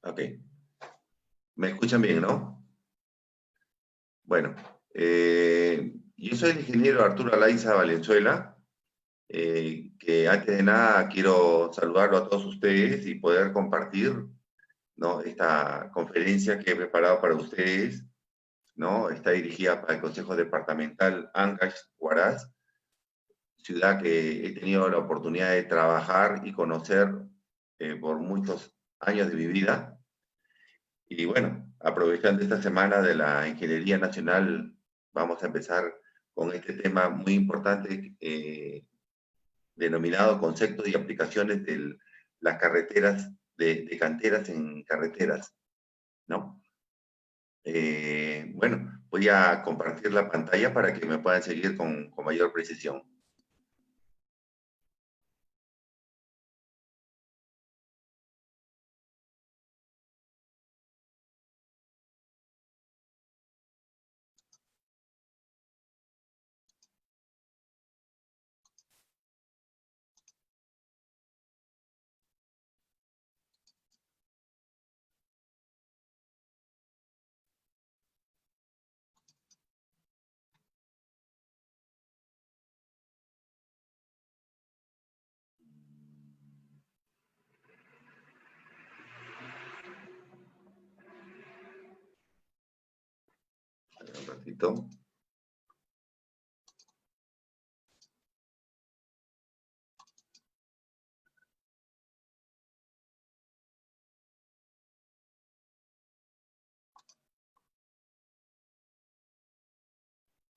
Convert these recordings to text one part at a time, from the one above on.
Ok. ¿Me escuchan bien, no? Bueno, yo soy el ingeniero Arturo Alaiza Valenzuela, que antes de nada quiero saludarlo a todos ustedes y poder compartir, ¿no?, esta conferencia que he preparado para ustedes, ¿no? Está dirigida para el Consejo Departamental Ancash Huaraz, ciudad que he tenido la oportunidad de trabajar y conocer por muchos años de mi vida. Y bueno, aprovechando esta semana de la Ingeniería Nacional, vamos a empezar con este tema muy importante denominado conceptos y aplicaciones de las carreteras, de canteras en carreteras, ¿no? Bueno, voy a compartir la pantalla para que me puedan seguir con mayor precisión. Un ratito.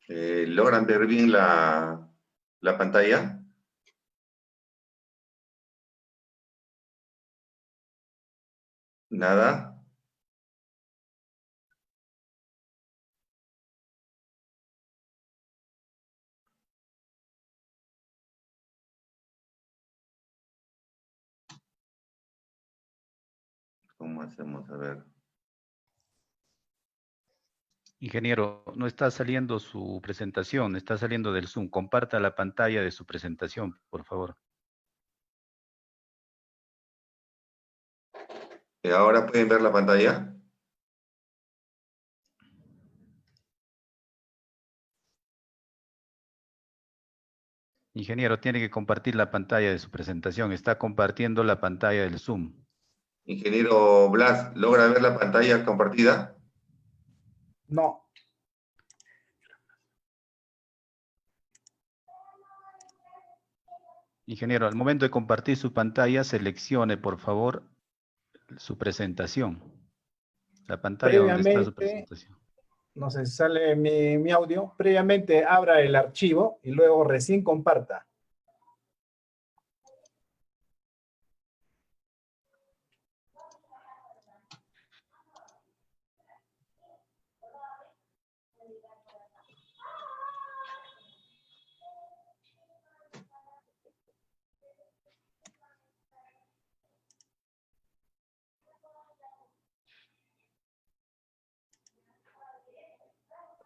¿Logran ver bien la pantalla? ¿Nada? ¿Cómo hacemos? A ver. Ingeniero, no está saliendo su presentación, está saliendo del Zoom. Comparta la pantalla de su presentación, por favor. ¿Ahora pueden ver la pantalla? Ingeniero, tiene que compartir la pantalla de su presentación. Está compartiendo la pantalla del Zoom. Ingeniero Blas, ¿logra ver la pantalla compartida? No. Ingeniero, al momento de compartir su pantalla, seleccione, por favor, su presentación. La pantalla donde está su presentación. No sé si sale mi audio. Previamente abra el archivo y luego recién comparta.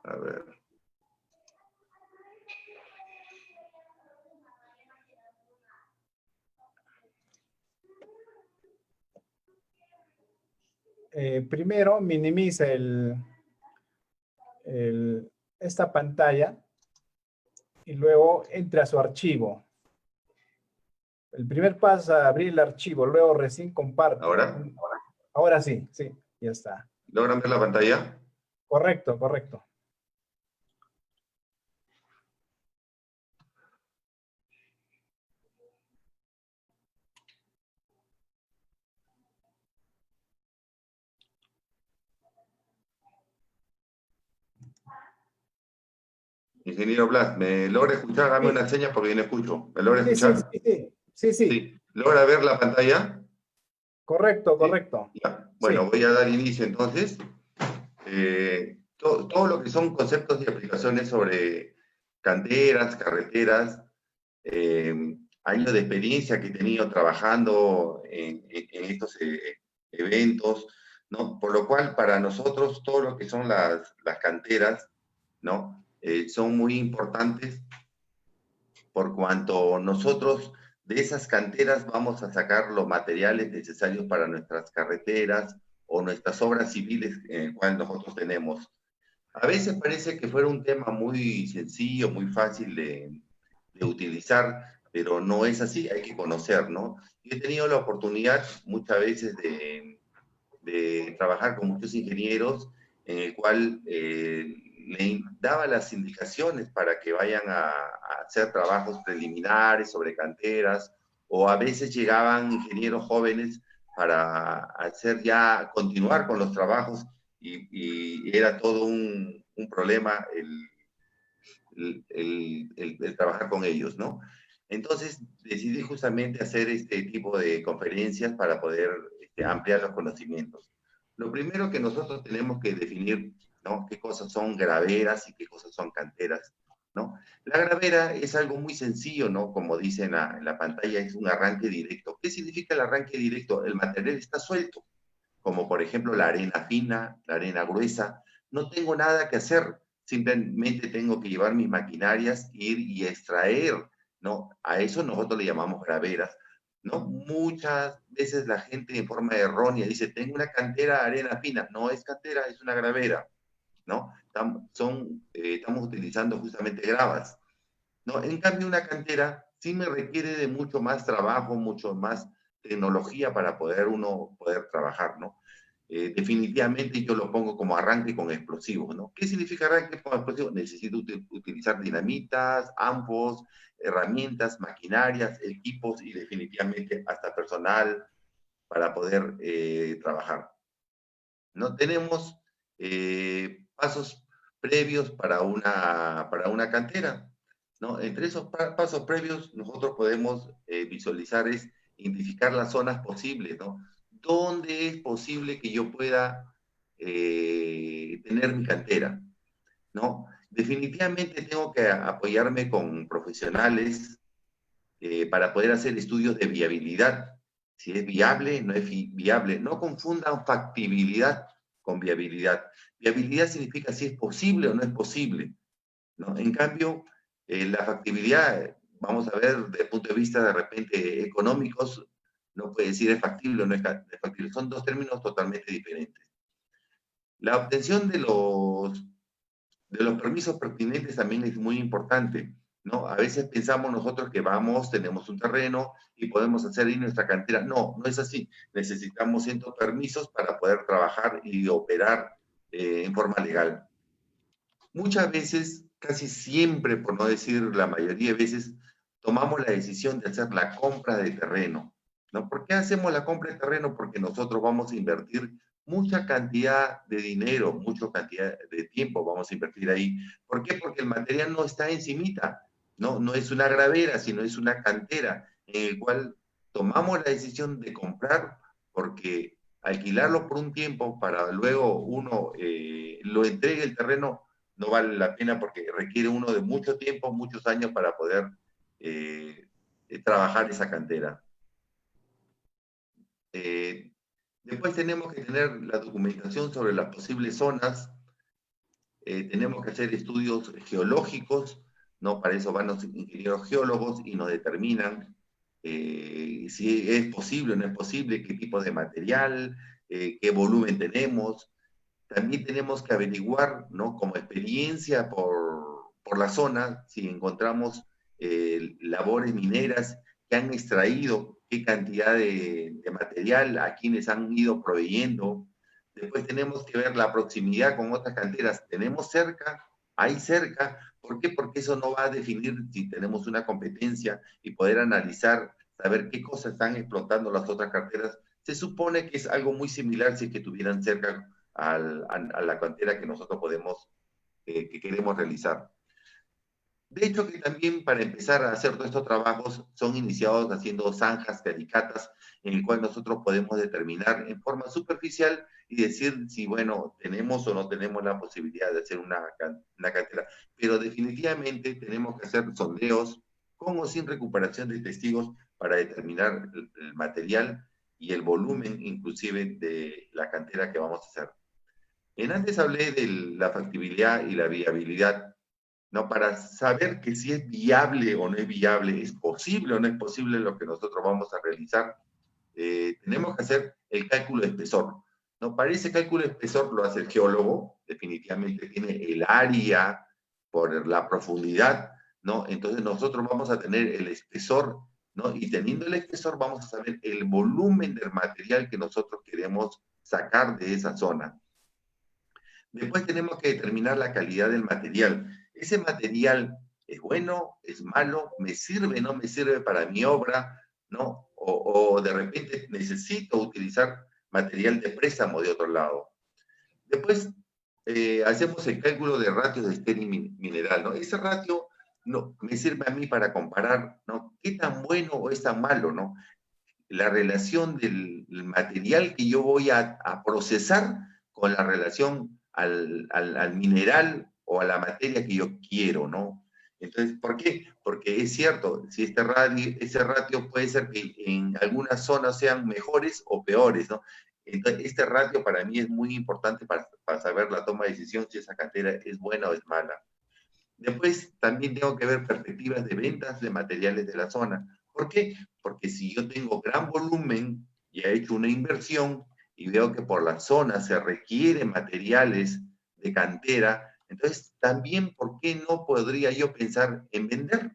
A ver. Primero minimiza esta pantalla y luego entre a su archivo. El primer paso es abrir el archivo, luego recién comparte. ¿Ahora? Ahora sí, ya está. ¿Logran ver la pantalla? Correcto, correcto. Ingeniero Blas, ¿me logra escuchar? Dame una seña porque yo no escucho. ¿Me logra Sí. escuchar? Sí. ¿Logra ver la pantalla? Correcto, correcto. Ya. Bueno, Sí. voy a dar inicio entonces. Todo lo que son conceptos y aplicaciones sobre canteras, carreteras, años de experiencia que he tenido trabajando en estos eventos, ¿no? Por lo cual, para nosotros, todo lo que son las canteras, ¿no? Son muy importantes por cuanto nosotros de esas canteras vamos a sacar los materiales necesarios para nuestras carreteras o nuestras obras civiles en el cual nosotros tenemos. A veces parece que fuera un tema muy sencillo, muy fácil de utilizar, pero no es así, hay que conocer, ¿no? Yo he tenido la oportunidad muchas veces de trabajar con muchos ingenieros en el cual le daba las indicaciones para que vayan a hacer trabajos preliminares sobre canteras, o a veces llegaban ingenieros jóvenes para hacer ya, continuar con los trabajos, y era todo un problema el trabajar con ellos, ¿no? Entonces decidí justamente hacer este tipo de conferencias para poder ampliar los conocimientos. Lo primero que nosotros tenemos que definir, ¿no? Qué cosas son graveras y qué cosas son canteras, ¿no? La gravera es algo muy sencillo, ¿no? Como dice en la pantalla, es un arranque directo. ¿Qué significa el arranque directo? El material está suelto, como por ejemplo la arena fina, la arena gruesa. No tengo nada que hacer, simplemente tengo que llevar mis maquinarias, ir y extraer, ¿no? A eso nosotros le llamamos graveras, ¿no? Muchas veces la gente en forma errónea dice, tengo una cantera de arena fina. No es cantera, es una gravera, ¿no? Estamos utilizando justamente gravas, ¿no? En cambio, una cantera sí me requiere de mucho más trabajo, mucho más tecnología para uno poder trabajar, ¿no? Definitivamente yo lo pongo como arranque con explosivos, ¿no? ¿Qué significa arranque con explosivos? Necesito utilizar dinamitas, ampos, herramientas, maquinarias, equipos y definitivamente hasta personal para poder trabajar. No tenemos pasos previos para una cantera, ¿no? Entre esos pasos previos nosotros podemos visualizar, identificar las zonas posibles, ¿no? ¿Dónde es posible que yo pueda tener mi cantera, ¿no? Definitivamente tengo que apoyarme con profesionales para poder hacer estudios de viabilidad. Si es viable, no es viable. No confundan factibilidad con viabilidad. Viabilidad significa si es posible o no es posible, ¿no? En cambio, la factibilidad, vamos a ver desde el punto de vista de repente económicos, no puede decir es factible o no es factible. Son dos términos totalmente diferentes. La obtención de los permisos pertinentes también es muy importante, ¿no? A veces pensamos nosotros que tenemos un terreno y podemos hacer ahí nuestra cantera. No, no es así. Necesitamos ciertos permisos para poder trabajar y operar en forma legal. Muchas veces, casi siempre, por no decir la mayoría de veces, tomamos la decisión de hacer la compra de terreno, ¿no? ¿Por qué hacemos la compra de terreno? Porque nosotros vamos a invertir mucha cantidad de dinero, mucha cantidad de tiempo vamos a invertir ahí. ¿Por qué? Porque el material no está encimita, ¿no? No es una gravera, sino es una cantera en el cual tomamos la decisión de comprar, porque alquilarlo por un tiempo para luego uno lo entregue el terreno no vale la pena, porque requiere uno de mucho tiempo, muchos años para poder trabajar esa cantera. Después tenemos que tener la documentación sobre las posibles zonas. Tenemos que hacer estudios geológicos, ¿no? Para eso van los ingenieros geólogos y nos determinan si es posible o no es posible, qué tipo de material, qué volumen tenemos. También tenemos que averiguar, ¿no? Como experiencia por la zona, si encontramos labores mineras que han extraído qué cantidad de material, a quienes han ido proveyendo. Después tenemos que ver la proximidad con otras canteras. ¿Tenemos cerca? ¿Hay cerca? ¿Por qué? Porque eso no va a definir si tenemos una competencia y poder analizar, saber qué cosas están explotando las otras canteras. Se supone que es algo muy similar si es que tuvieran cerca a la cantera que nosotros que queremos realizar. De hecho, que también para empezar a hacer todos estos trabajos son iniciados haciendo zanjas, caricatas, en el cual nosotros podemos determinar en forma superficial y decir si, bueno, tenemos o no tenemos la posibilidad de hacer una cantera. Pero definitivamente tenemos que hacer sondeos con o sin recuperación de testigos para determinar el material y el volumen inclusive de la cantera que vamos a hacer. Antes hablé de la factibilidad y la viabilidad, ¿no? Para saber que si es viable o no es viable, es posible o no es posible lo que nosotros vamos a realizar, tenemos que hacer el cálculo de espesor, ¿no? Para ese cálculo de espesor lo hace el geólogo, definitivamente tiene el área por la profundidad, ¿no? Entonces nosotros vamos a tener el espesor, ¿no? Y teniendo el espesor vamos a saber el volumen del material que nosotros queremos sacar de esa zona. Después tenemos que determinar la calidad del material. Ese material es bueno, es malo, me sirve, no me sirve para mi obra, ¿no? O de repente necesito utilizar material de préstamo de otro lado. Después hacemos el cálculo de ratios de estéril mineral, ¿no? Ese ratio no, me sirve a mí para comparar, ¿no? ¿Qué tan bueno o es tan malo, ¿no? La relación del material que yo voy a procesar con la relación al mineral o a la materia que yo quiero, ¿no? Entonces, ¿por qué? Porque es cierto, si ese ratio puede ser que en algunas zonas sean mejores o peores, ¿no? Entonces, este ratio para mí es muy importante para saber la toma de decisión si esa cantera es buena o es mala. Después, también tengo que ver perspectivas de ventas de materiales de la zona. ¿Por qué? Porque si yo tengo gran volumen y he hecho una inversión y veo que por la zona se requieren materiales de cantera, entonces también, ¿por qué no podría yo pensar en vender?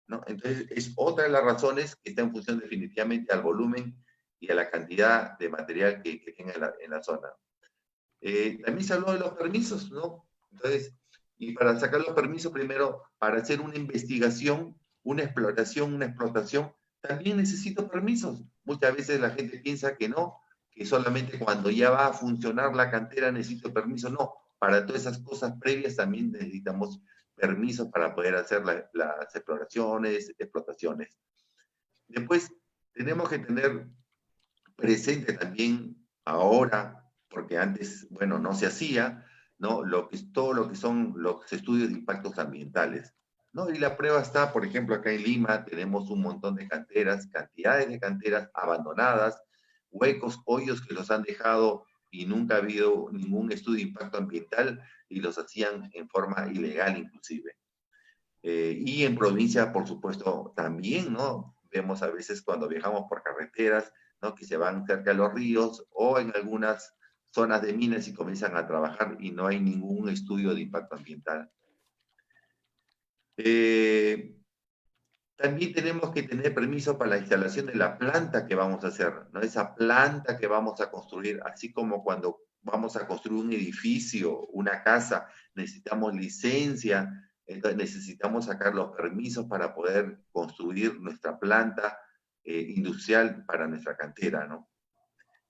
¿No? Entonces, es otra de las razones que está en función definitivamente al volumen y a la cantidad de material que tenga en la zona. También se habló de los permisos, ¿no? Entonces, y para sacar los permisos, primero, para hacer una investigación, una exploración, una explotación, también necesito permisos. Muchas veces la gente piensa que no, que solamente cuando ya va a funcionar la cantera necesito permiso. No, para todas esas cosas previas también necesitamos permisos para poder hacer las exploraciones, explotaciones. Después, tenemos que tener presente también ahora, porque antes, bueno, no se hacía, ¿no? Todo lo que son los estudios de impactos ambientales, ¿no? Y la prueba está, por ejemplo, acá en Lima tenemos un montón de canteras, cantidades de canteras abandonadas, huecos, hoyos que los han dejado y nunca ha habido ningún estudio de impacto ambiental y los hacían en forma ilegal inclusive. Y en provincia, por supuesto, también, ¿no? Vemos a veces cuando viajamos por carreteras, ¿no? Que se van cerca de los ríos o en algunas zonas de minas y comienzan a trabajar y no hay ningún estudio de impacto ambiental. También tenemos que tener permiso para la instalación de la planta que vamos a hacer, ¿no? Esa planta que vamos a construir, así como cuando vamos a construir un edificio, una casa, necesitamos licencia, entonces necesitamos sacar los permisos para poder construir nuestra planta industrial para nuestra cantera, ¿no?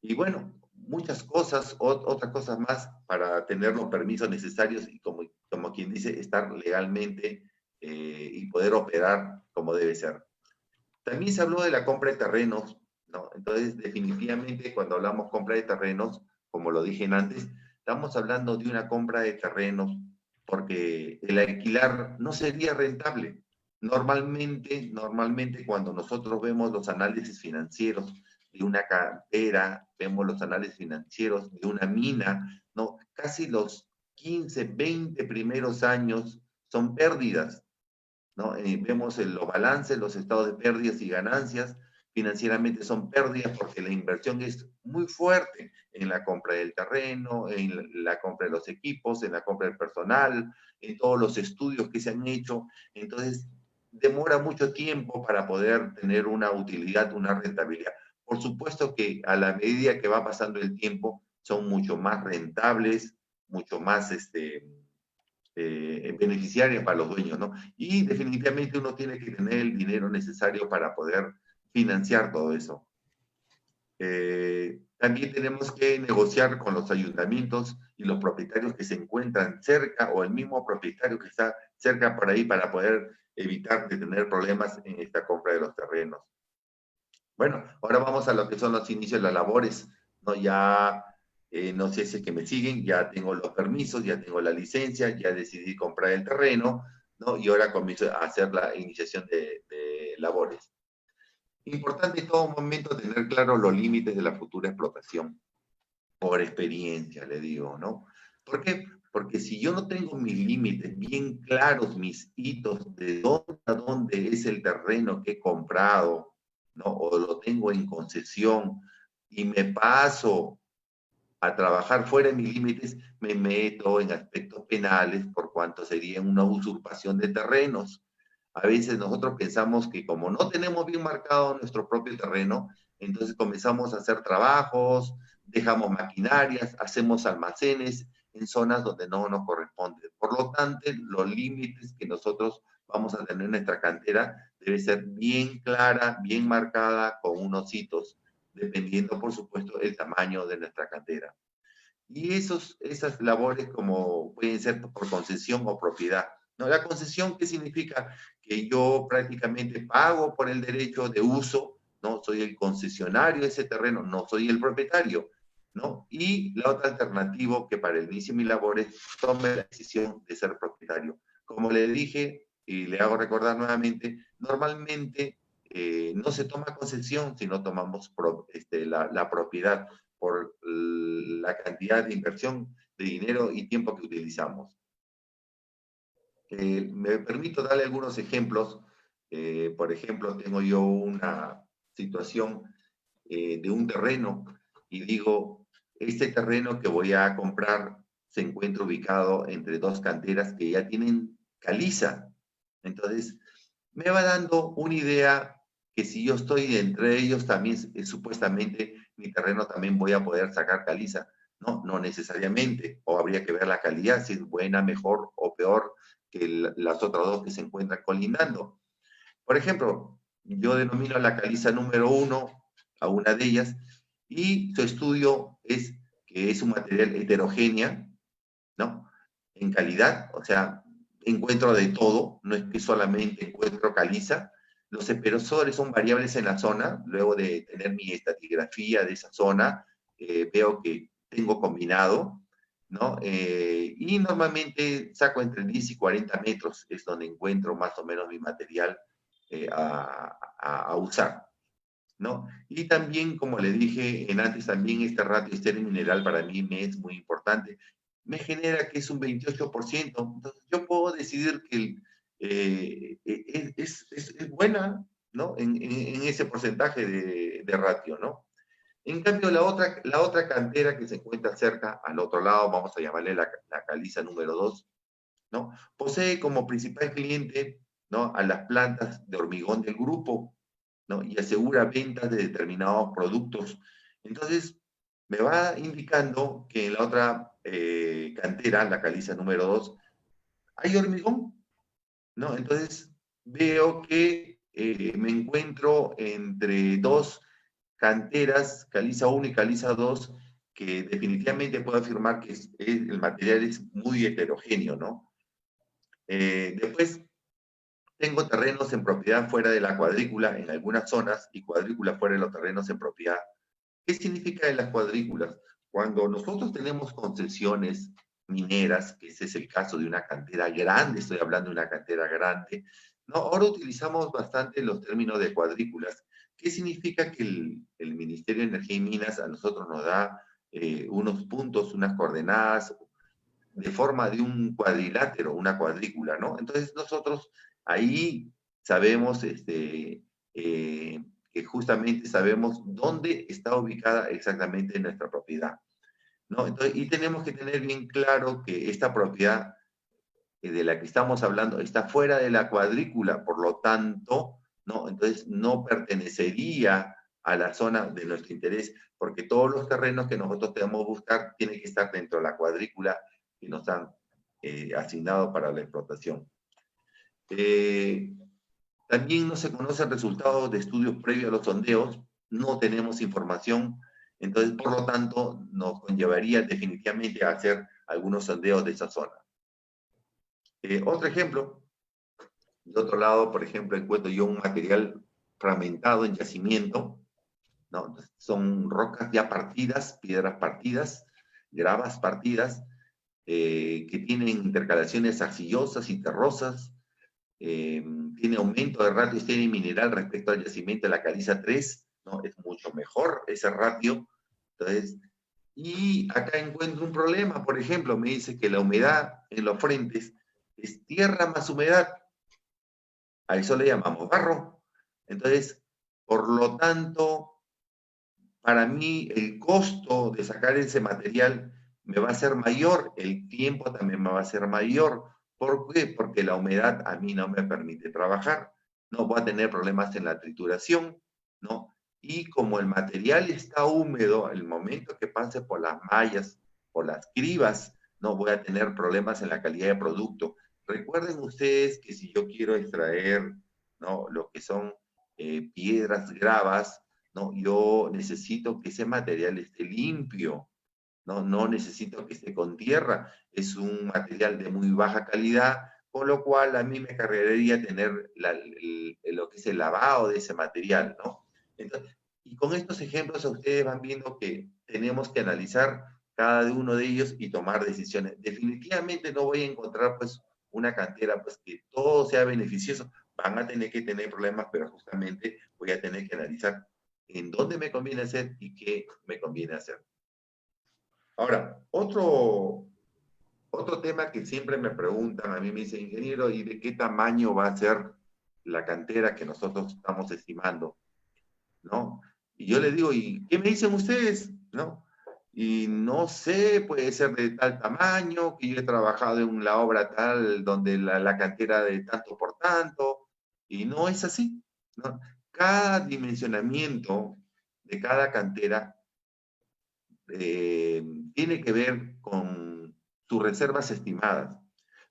Y bueno, muchas cosas, otras cosas más para tener los permisos necesarios y como quien dice, estar legalmente y poder operar como debe ser. También se habló de la compra de terrenos, ¿no? Entonces, definitivamente, cuando hablamos compra de terrenos, como lo dije antes, estamos hablando de una compra de terrenos porque el alquilar no sería rentable. Normalmente cuando nosotros vemos los análisis financieros de una cantera, vemos los análisis financieros de una mina, ¿no? Casi los 15, 20 primeros años son pérdidas, ¿no? Vemos los balances, los estados de pérdidas y ganancias, financieramente son pérdidas porque la inversión es muy fuerte en la compra del terreno, en la compra de los equipos, en la compra del personal, en todos los estudios que se han hecho. Entonces, demora mucho tiempo para poder tener una utilidad, una rentabilidad. Por supuesto que a la medida que va pasando el tiempo, son mucho más rentables, mucho más beneficiaria para los dueños, ¿no? Y definitivamente uno tiene que tener el dinero necesario para poder financiar todo eso. También tenemos que negociar con los ayuntamientos y los propietarios que se encuentran cerca o el mismo propietario que está cerca por ahí para poder evitar de tener problemas en esta compra de los terrenos. Bueno, ahora vamos a lo que son los inicios de las labores, ¿no? Ya no sé si es que me siguen, ya tengo los permisos, ya tengo la licencia, ya decidí comprar el terreno, ¿no? Y ahora comienzo a hacer la iniciación de labores. Importante en todo momento tener claros los límites de la futura explotación, por experiencia, le digo, ¿no? ¿Por qué? Porque si yo no tengo mis límites bien claros, mis hitos, de dónde a dónde es el terreno que he comprado, ¿no? O lo tengo en concesión y me paso a trabajar fuera de mis límites, me meto en aspectos penales por cuanto sería una usurpación de terrenos. A veces nosotros pensamos que como no tenemos bien marcado nuestro propio terreno, entonces comenzamos a hacer trabajos, dejamos maquinarias, hacemos almacenes en zonas donde no nos corresponde. Por lo tanto, los límites que nosotros vamos a tener en nuestra cantera debe ser bien clara, bien marcada, con unos hitos, dependiendo, por supuesto, el tamaño de nuestra cantera. Y esas labores como pueden ser por concesión o propiedad. ¿No? La concesión, ¿qué significa? Que yo prácticamente pago por el derecho de uso, ¿no? Soy el concesionario de ese terreno, no soy el propietario, ¿no? Y la otra alternativa, que para el inicio de mis labores tome la decisión de ser propietario. Como le dije, y le hago recordar nuevamente, normalmente no se toma concesión, sino tomamos la propiedad por la cantidad de inversión de dinero y tiempo que utilizamos. Me permito darle algunos ejemplos. Por ejemplo, tengo yo una situación de un terreno y digo, este terreno que voy a comprar se encuentra ubicado entre dos canteras que ya tienen caliza. Entonces, me va dando una idea que si yo estoy entre ellos, también supuestamente mi terreno también voy a poder sacar caliza. No, no necesariamente, o habría que ver la calidad, si es buena, mejor o peor que las otras dos que se encuentran colindando. Por ejemplo, yo denomino la caliza número 1 a una de ellas, y su estudio es que es un material heterogéneo, ¿no? En calidad, o sea, encuentro de todo, no es que solamente encuentro caliza. Los esperosores son variables en la zona. Luego de tener mi estratigrafía de esa zona, veo que tengo combinado, ¿no? Y normalmente saco entre 10 y 40 metros, es donde encuentro más o menos mi material a usar, ¿no? Y también, como le dije antes, también este ratio estéreo mineral para mí me es muy importante. Me genera que es un 28%. Entonces, yo puedo decidir que es buena, ¿no? En ese porcentaje de ratio, ¿no? En cambio, la otra cantera que se encuentra cerca, al otro lado, vamos a llamarle la caliza número 2, ¿no? Posee como principal cliente, ¿no? A las plantas de hormigón del grupo, ¿no? Y asegura ventas de determinados productos. Entonces, me va indicando que en la otra cantera, la caliza número 2, hay hormigón, ¿no? Entonces, veo que me encuentro entre dos canteras, caliza 1 y caliza 2, que definitivamente puedo afirmar que el material es muy heterogéneo, ¿no? Después, tengo terrenos en propiedad fuera de la cuadrícula en algunas zonas y cuadrícula fuera de los terrenos en propiedad. ¿Qué significa de las cuadrículas? Cuando nosotros tenemos concesiones mineras, que ese es el caso de una cantera grande, estoy hablando de una cantera grande, ¿no? Ahora utilizamos bastante los términos de cuadrículas. ¿Qué significa? Que el Ministerio de Energía y Minas a nosotros nos da unos puntos, unas coordenadas, de forma de un cuadrilátero, una cuadrícula, ¿no? Entonces nosotros ahí sabemos que justamente sabemos dónde está ubicada exactamente nuestra propiedad, ¿no? Entonces, y tenemos que tener bien claro que esta propiedad de la que estamos hablando está fuera de la cuadrícula, por lo tanto, ¿no? Entonces no pertenecería a la zona de nuestro interés, porque todos los terrenos que nosotros debemos buscar tienen que estar dentro de la cuadrícula que nos han asignado para la explotación. También no se conocen resultados de estudios previos a los sondeos, no tenemos información, entonces por lo tanto nos conllevaría definitivamente a hacer algunos sondeos de esa zona. Otro ejemplo, de otro lado, por ejemplo, encuentro yo un material fragmentado en yacimiento, ¿no? Son rocas ya partidas, piedras partidas, gravas partidas, que tienen intercalaciones arcillosas y terrosas, tiene aumento de ratio estéreo mineral respecto al yacimiento de la caliza 3, ¿no? Es mucho mejor ese ratio. Entonces, y acá encuentro un problema, por ejemplo, me dice que la humedad en los frentes es tierra más humedad, a eso le llamamos barro. Entonces, por lo tanto, para mí el costo de sacar ese material me va a ser mayor, el tiempo también me va a ser mayor. ¿Por qué? Porque la humedad a mí no me permite trabajar. No voy a tener problemas en la trituración, ¿no? Y como el material está húmedo, el momento que pase por las mallas, por las cribas, no voy a tener problemas en la calidad de producto. Recuerden ustedes que si yo quiero extraer, ¿no?, lo que son piedras, gravas, ¿no?, yo necesito que ese material esté limpio, no necesito que esté con tierra. Es un material de muy baja calidad, con lo cual a mí me cargaría tener lo que es el lavado de ese material, ¿no? Entonces, y con estos ejemplos ustedes van viendo que tenemos que analizar cada uno de ellos y tomar decisiones. Definitivamente no voy a encontrar pues una cantera pues que todo sea beneficioso. Van a tener que tener problemas, pero justamente voy a tener que analizar en dónde me conviene hacer y qué me conviene hacer. Ahora, otro tema que siempre me preguntan, a mí me dice, ingeniero, ¿y de qué tamaño va a ser la cantera que nosotros estamos estimando? ¿No? Y yo les digo, ¿y qué me dicen ustedes? ¿No? Y no sé, puede ser de tal tamaño, que yo he trabajado en la obra tal, donde la cantera de tanto por tanto, y no es así, ¿no? Cada dimensionamiento de cada cantera tiene que ver con sus reservas estimadas.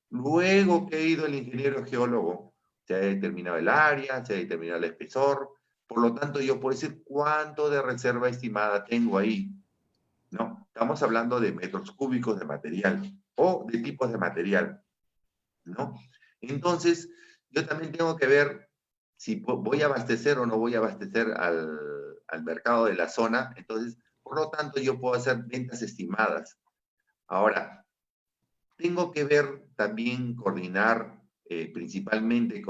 Luego que ha ido el ingeniero geólogo, se ha determinado el área, se ha determinado el espesor, por lo tanto yo puedo decir cuánto de reserva estimada tengo ahí, ¿no? Estamos hablando de metros cúbicos de material o de tipos de material, ¿no? Entonces, yo también tengo que ver si voy a abastecer o no voy a abastecer al mercado de la zona. Entonces, por lo tanto, yo puedo hacer ventas estimadas. Ahora, tengo que ver también, coordinar principalmente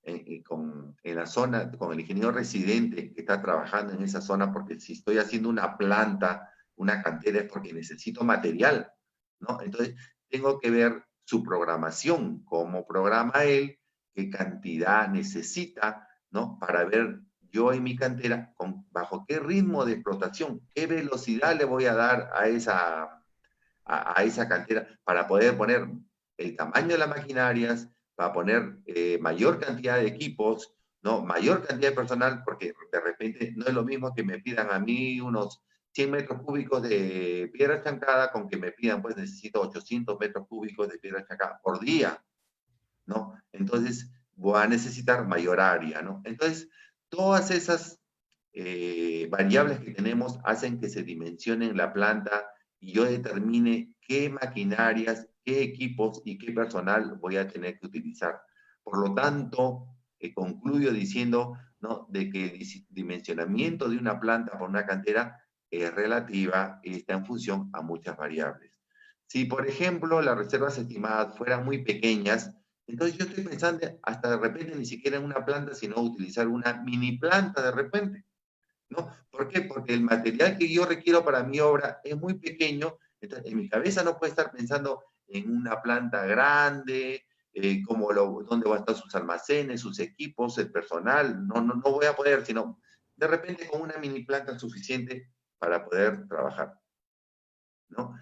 en la zona, con el ingeniero residente que está trabajando en esa zona, porque si estoy haciendo una planta, una cantera, es porque necesito material, ¿no? Entonces, tengo que ver su programación, cómo programa él, qué cantidad necesita, ¿no? Para ver yo en mi cantera, bajo qué ritmo de explotación, qué velocidad le voy a dar a esa cantera para poder poner el tamaño de las maquinarias, para poner mayor cantidad de equipos, ¿no? Mayor cantidad de personal, porque de repente no es lo mismo que me pidan a mí unos 100 metros cúbicos de piedra chancada con que me pidan, pues necesito 800 metros cúbicos de piedra chancada por día, ¿no? Entonces voy a necesitar mayor área, ¿no? Entonces, todas esas variables que tenemos hacen que se dimensionen la planta y yo determine qué maquinarias, qué equipos y qué personal voy a tener que utilizar. Por lo tanto, concluyo diciendo, ¿no?, de que el dimensionamiento de una planta por una cantera es relativa y está en función a muchas variables. Si, por ejemplo, las reservas estimadas fueran muy pequeñas, entonces yo estoy pensando hasta de repente ni siquiera en una planta, sino utilizar una mini planta de repente, ¿no? ¿Por qué? Porque el material que yo requiero para mi obra es muy pequeño, entonces en mi cabeza no puede estar pensando en una planta grande, dónde van a estar sus almacenes, sus equipos, el personal, no voy a poder, sino de repente con una mini planta es suficiente para poder trabajar, ¿no?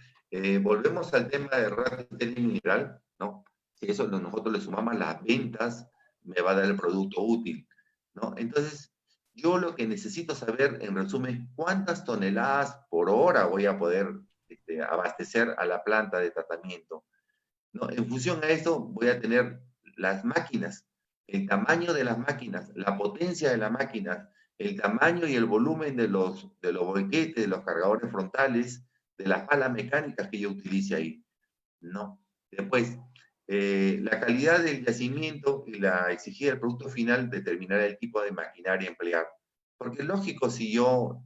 Volvemos al tema de ratio mineral, ¿no? Si eso nosotros le sumamos las ventas, me va a dar el producto útil, ¿no? Entonces, yo lo que necesito saber, en resumen, cuántas toneladas por hora voy a poder abastecer a la planta de tratamiento, ¿no? En función a eso, voy a tener las máquinas, el tamaño de las máquinas, la potencia de las máquinas, el tamaño y el volumen de los boquetes, de los cargadores frontales, de las palas mecánicas que yo utilice ahí, ¿no? Después, la calidad del yacimiento y la exigida del producto final determinará el tipo de maquinaria a emplear. Porque es lógico, si yo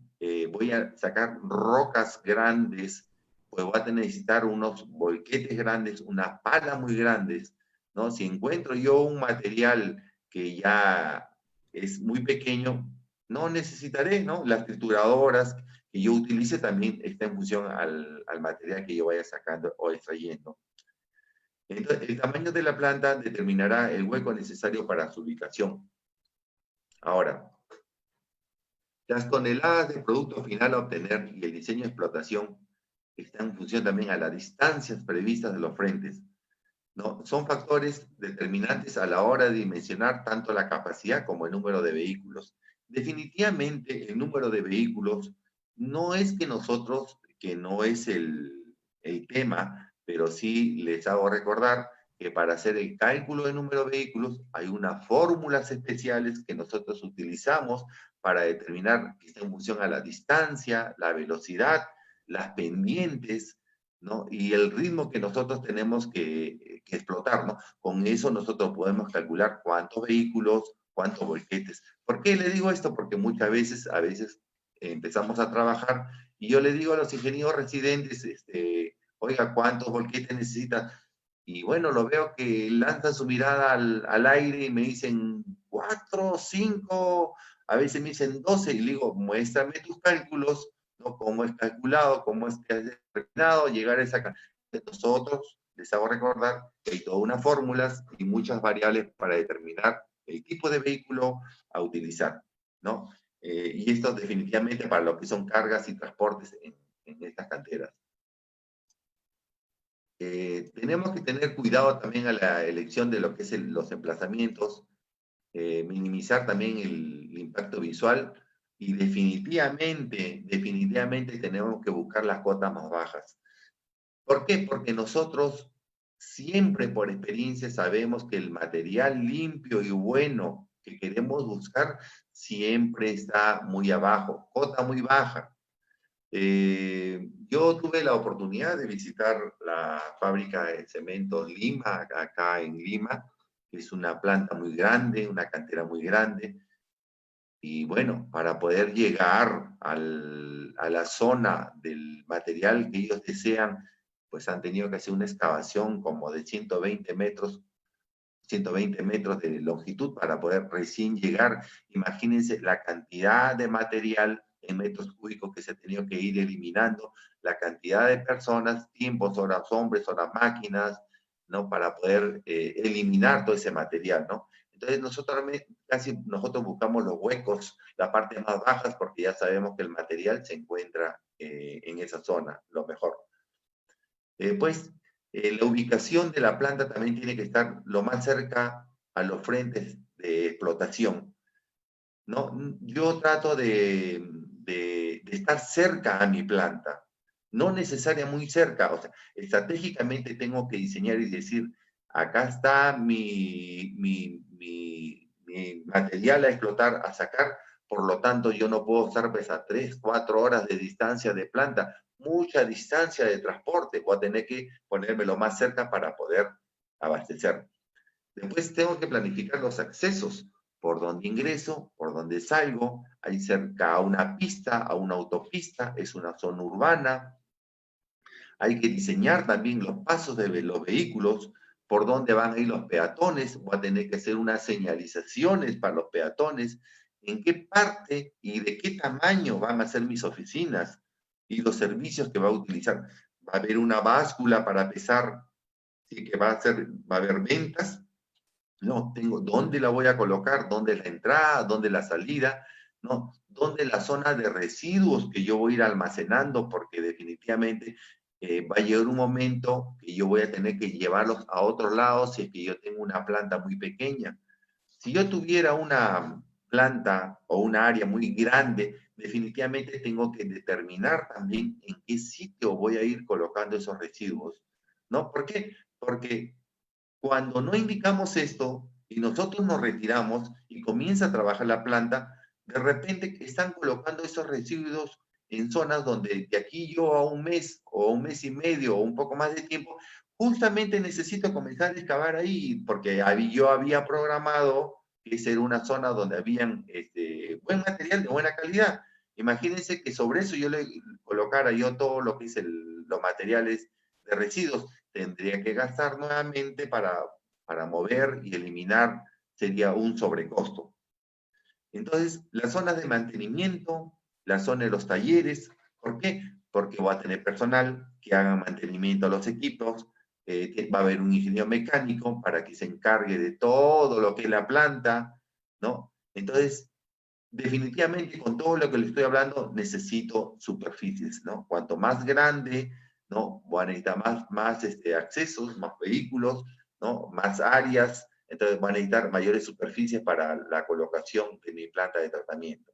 voy a sacar rocas grandes, pues voy a necesitar unos volquetes grandes, unas palas muy grandes, ¿no? Si encuentro yo un material que ya es muy pequeño, no necesitaré, ¿no? Las trituradoras que yo utilice también está en función al material que yo vaya sacando o extrayendo. Entonces, el tamaño de la planta determinará el hueco necesario para su ubicación. Ahora, Las toneladas de producto final a obtener y el diseño de explotación están en función también a las distancias previstas de los frentes, ¿no? Son factores determinantes a la hora de dimensionar tanto la capacidad como el número de vehículos. Definitivamente el número de vehículos no es que nosotros, que no es el tema, pero sí les hago recordar que para hacer el cálculo de número de vehículos hay unas fórmulas especiales que nosotros utilizamos para determinar que está en función a la distancia, la velocidad, las pendientes, ¿no? Y el ritmo que nosotros tenemos que explotar, ¿no? Con eso nosotros podemos calcular cuántos vehículos, cuántos volquetes. ¿Por qué le digo esto? Porque muchas veces, a veces empezamos a trabajar y yo le digo a los ingenieros residentes, oiga, ¿cuántos volquetes necesita? Y bueno, lo veo que lanzan su mirada al aire y me dicen 4, 5, a veces me dicen 12 y le digo, muéstrame tus cálculos, ¿no? Cómo es calculado, cómo es que has determinado llegar a esa cantidad. Nosotros les hago recordar que hay todas unas fórmulas y muchas variables para determinar el tipo de vehículo a utilizar, ¿no? Y esto definitivamente para lo que son cargas y transportes en estas canteras. Tenemos que tener cuidado también a la elección de lo que es los emplazamientos, minimizar también el impacto visual y definitivamente tenemos que buscar las cotas más bajas. ¿Por qué? Porque nosotros siempre por experiencia sabemos que el material limpio y bueno que queremos buscar siempre está muy abajo, cota muy baja. Yo tuve la oportunidad de visitar la fábrica de cementos Lima, acá en Lima, que es una planta muy grande, una cantera muy grande. Y bueno, para poder llegar a la zona del material que ellos desean, pues han tenido que hacer una excavación como de 120 metros de longitud para poder recién llegar. Imagínense la cantidad de material en metros cúbicos que se ha tenido que ir eliminando, la cantidad de personas, tiempos, horas hombres, horas máquinas, ¿no? Para poder eliminar todo ese material, ¿no? Entonces nosotros buscamos los huecos, las partes más bajas, porque ya sabemos que el material se encuentra en esa zona, lo mejor. La ubicación de la planta también tiene que estar lo más cerca a los frentes de explotación, ¿no? Yo trato de estar cerca a mi planta, no necesariamente muy cerca, o sea, estratégicamente tengo que diseñar y decir, acá está mi material a explotar, a sacar, por lo tanto yo no puedo estar pues, a 3, 4 horas de distancia de planta, mucha distancia de transporte, voy a tener que ponérmelo más cerca para poder abastecer. Después tengo que planificar los accesos, por dónde ingreso, por dónde salgo, hay cerca a una pista, a una autopista, es una zona urbana. Hay que diseñar también los pasos de los vehículos, por dónde van a ir los peatones, voy a tener que hacer unas señalizaciones para los peatones, en qué parte y de qué tamaño van a ser mis oficinas y los servicios que va a utilizar. Va a haber una báscula para pesar, sí, que va a haber ventas. No, tengo dónde la voy a colocar, dónde la entrada, dónde la salida, ¿no? Dónde la zona de residuos que yo voy a ir almacenando, porque definitivamente va a llegar un momento que yo voy a tener que llevarlos a otros lados si es que yo tengo una planta muy pequeña. Si yo tuviera una planta o una área muy grande, definitivamente tengo que determinar también en qué sitio voy a ir colocando esos residuos, ¿no? ¿Por qué? Porque cuando no indicamos esto y nosotros nos retiramos y comienza a trabajar la planta, de repente están colocando esos residuos en zonas donde de aquí yo a un mes o un mes y medio o un poco más de tiempo, justamente necesito comenzar a excavar ahí porque yo había programado que esa era una zona donde habían buen material de buena calidad. Imagínense que sobre eso yo le colocara yo todo lo que es los materiales de residuos. Tendría que gastar nuevamente para mover y eliminar, sería un sobrecosto. Entonces, las zonas de mantenimiento, la zona de los talleres, ¿por qué? Porque voy a tener personal que haga mantenimiento a los equipos, va a haber un ingeniero mecánico para que se encargue de todo lo que es la planta, ¿no? Entonces, definitivamente con todo lo que le estoy hablando necesito superficies, ¿no? Cuanto más grande, ¿no? Voy a necesitar más accesos, más vehículos, ¿no? Más áreas, entonces voy a necesitar mayores superficies para la colocación de mi planta de tratamiento.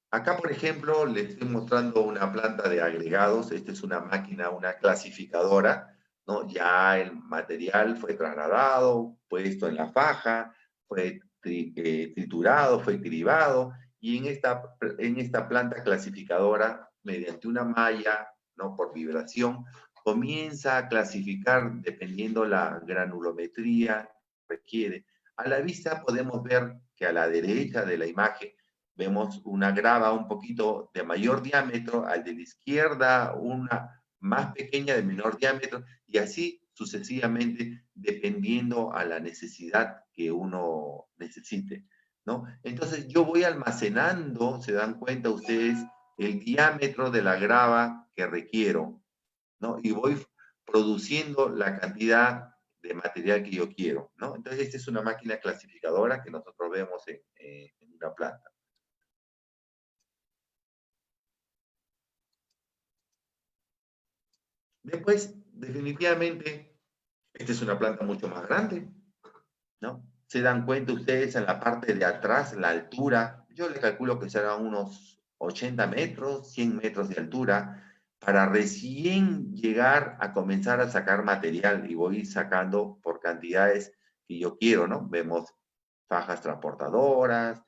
Acá, por ejemplo, les estoy mostrando una planta de agregados. Esta es una máquina, una clasificadora, ¿no? Ya el material fue trasladado, puesto en la faja, fue triturado, fue cribado, y en esta planta clasificadora, mediante una malla, ¿no? Por vibración, comienza a clasificar dependiendo la granulometría que requiere. A la vista podemos ver que a la derecha de la imagen vemos una grava un poquito de mayor diámetro, al de la izquierda una más pequeña de menor diámetro, y así sucesivamente, dependiendo a la necesidad que uno necesite, ¿no? Entonces yo voy almacenando, se dan cuenta ustedes, el diámetro de la grava que requiero, ¿no? Y voy produciendo la cantidad de material que yo quiero, ¿no? Entonces esta es una máquina clasificadora que nosotros vemos en una planta. Después, definitivamente, esta es una planta mucho más grande, ¿no? Se dan cuenta ustedes en la parte de atrás, la altura, yo le calculo que será unos 80 metros, 100 metros de altura, para recién llegar a comenzar a sacar material, y voy sacando por cantidades que yo quiero, ¿no? Vemos fajas transportadoras,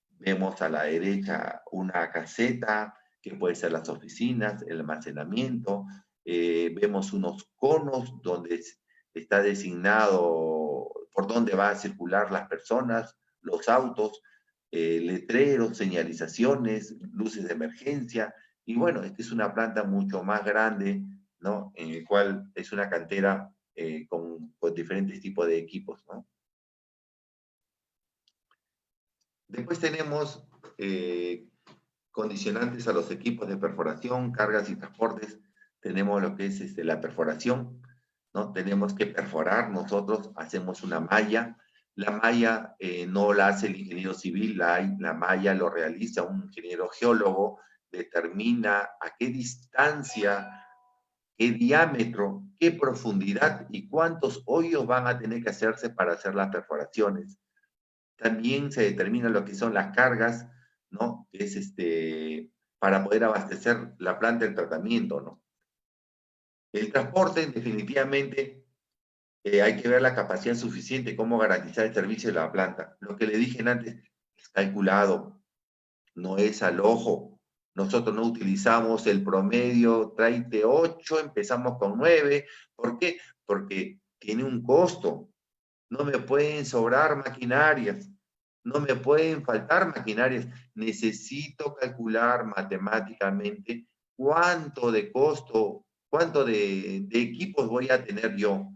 vemos a la derecha una caseta, que puede ser las oficinas, el almacenamiento, vemos unos conos donde está designado por dónde va a circular las personas, los autos, letreros, señalizaciones, luces de emergencia, y bueno, esta es una planta mucho más grande, ¿no? En el cual es una cantera con diferentes tipos de equipos, ¿no? Después tenemos condicionantes a los equipos de perforación, cargas y transportes. Tenemos lo que es la perforación, ¿no? Tenemos que perforar, nosotros hacemos una malla. La malla no la hace el ingeniero civil, la malla lo realiza un ingeniero geólogo, determina a qué distancia, qué diámetro, qué profundidad y cuántos hoyos van a tener que hacerse para hacer las perforaciones. También se determina lo que son las cargas, ¿no? Es para poder abastecer la planta del tratamiento, ¿no? El transporte, definitivamente, hay que ver la capacidad suficiente, cómo garantizar el servicio de la planta. Lo que le dije antes es calculado, no es al ojo. Nosotros no utilizamos el promedio, tráete 8, empezamos con 9. ¿Por qué? Porque tiene un costo. No me pueden sobrar maquinarias, no me pueden faltar maquinarias. Necesito calcular matemáticamente cuánto de costo, cuánto de equipos voy a tener yo,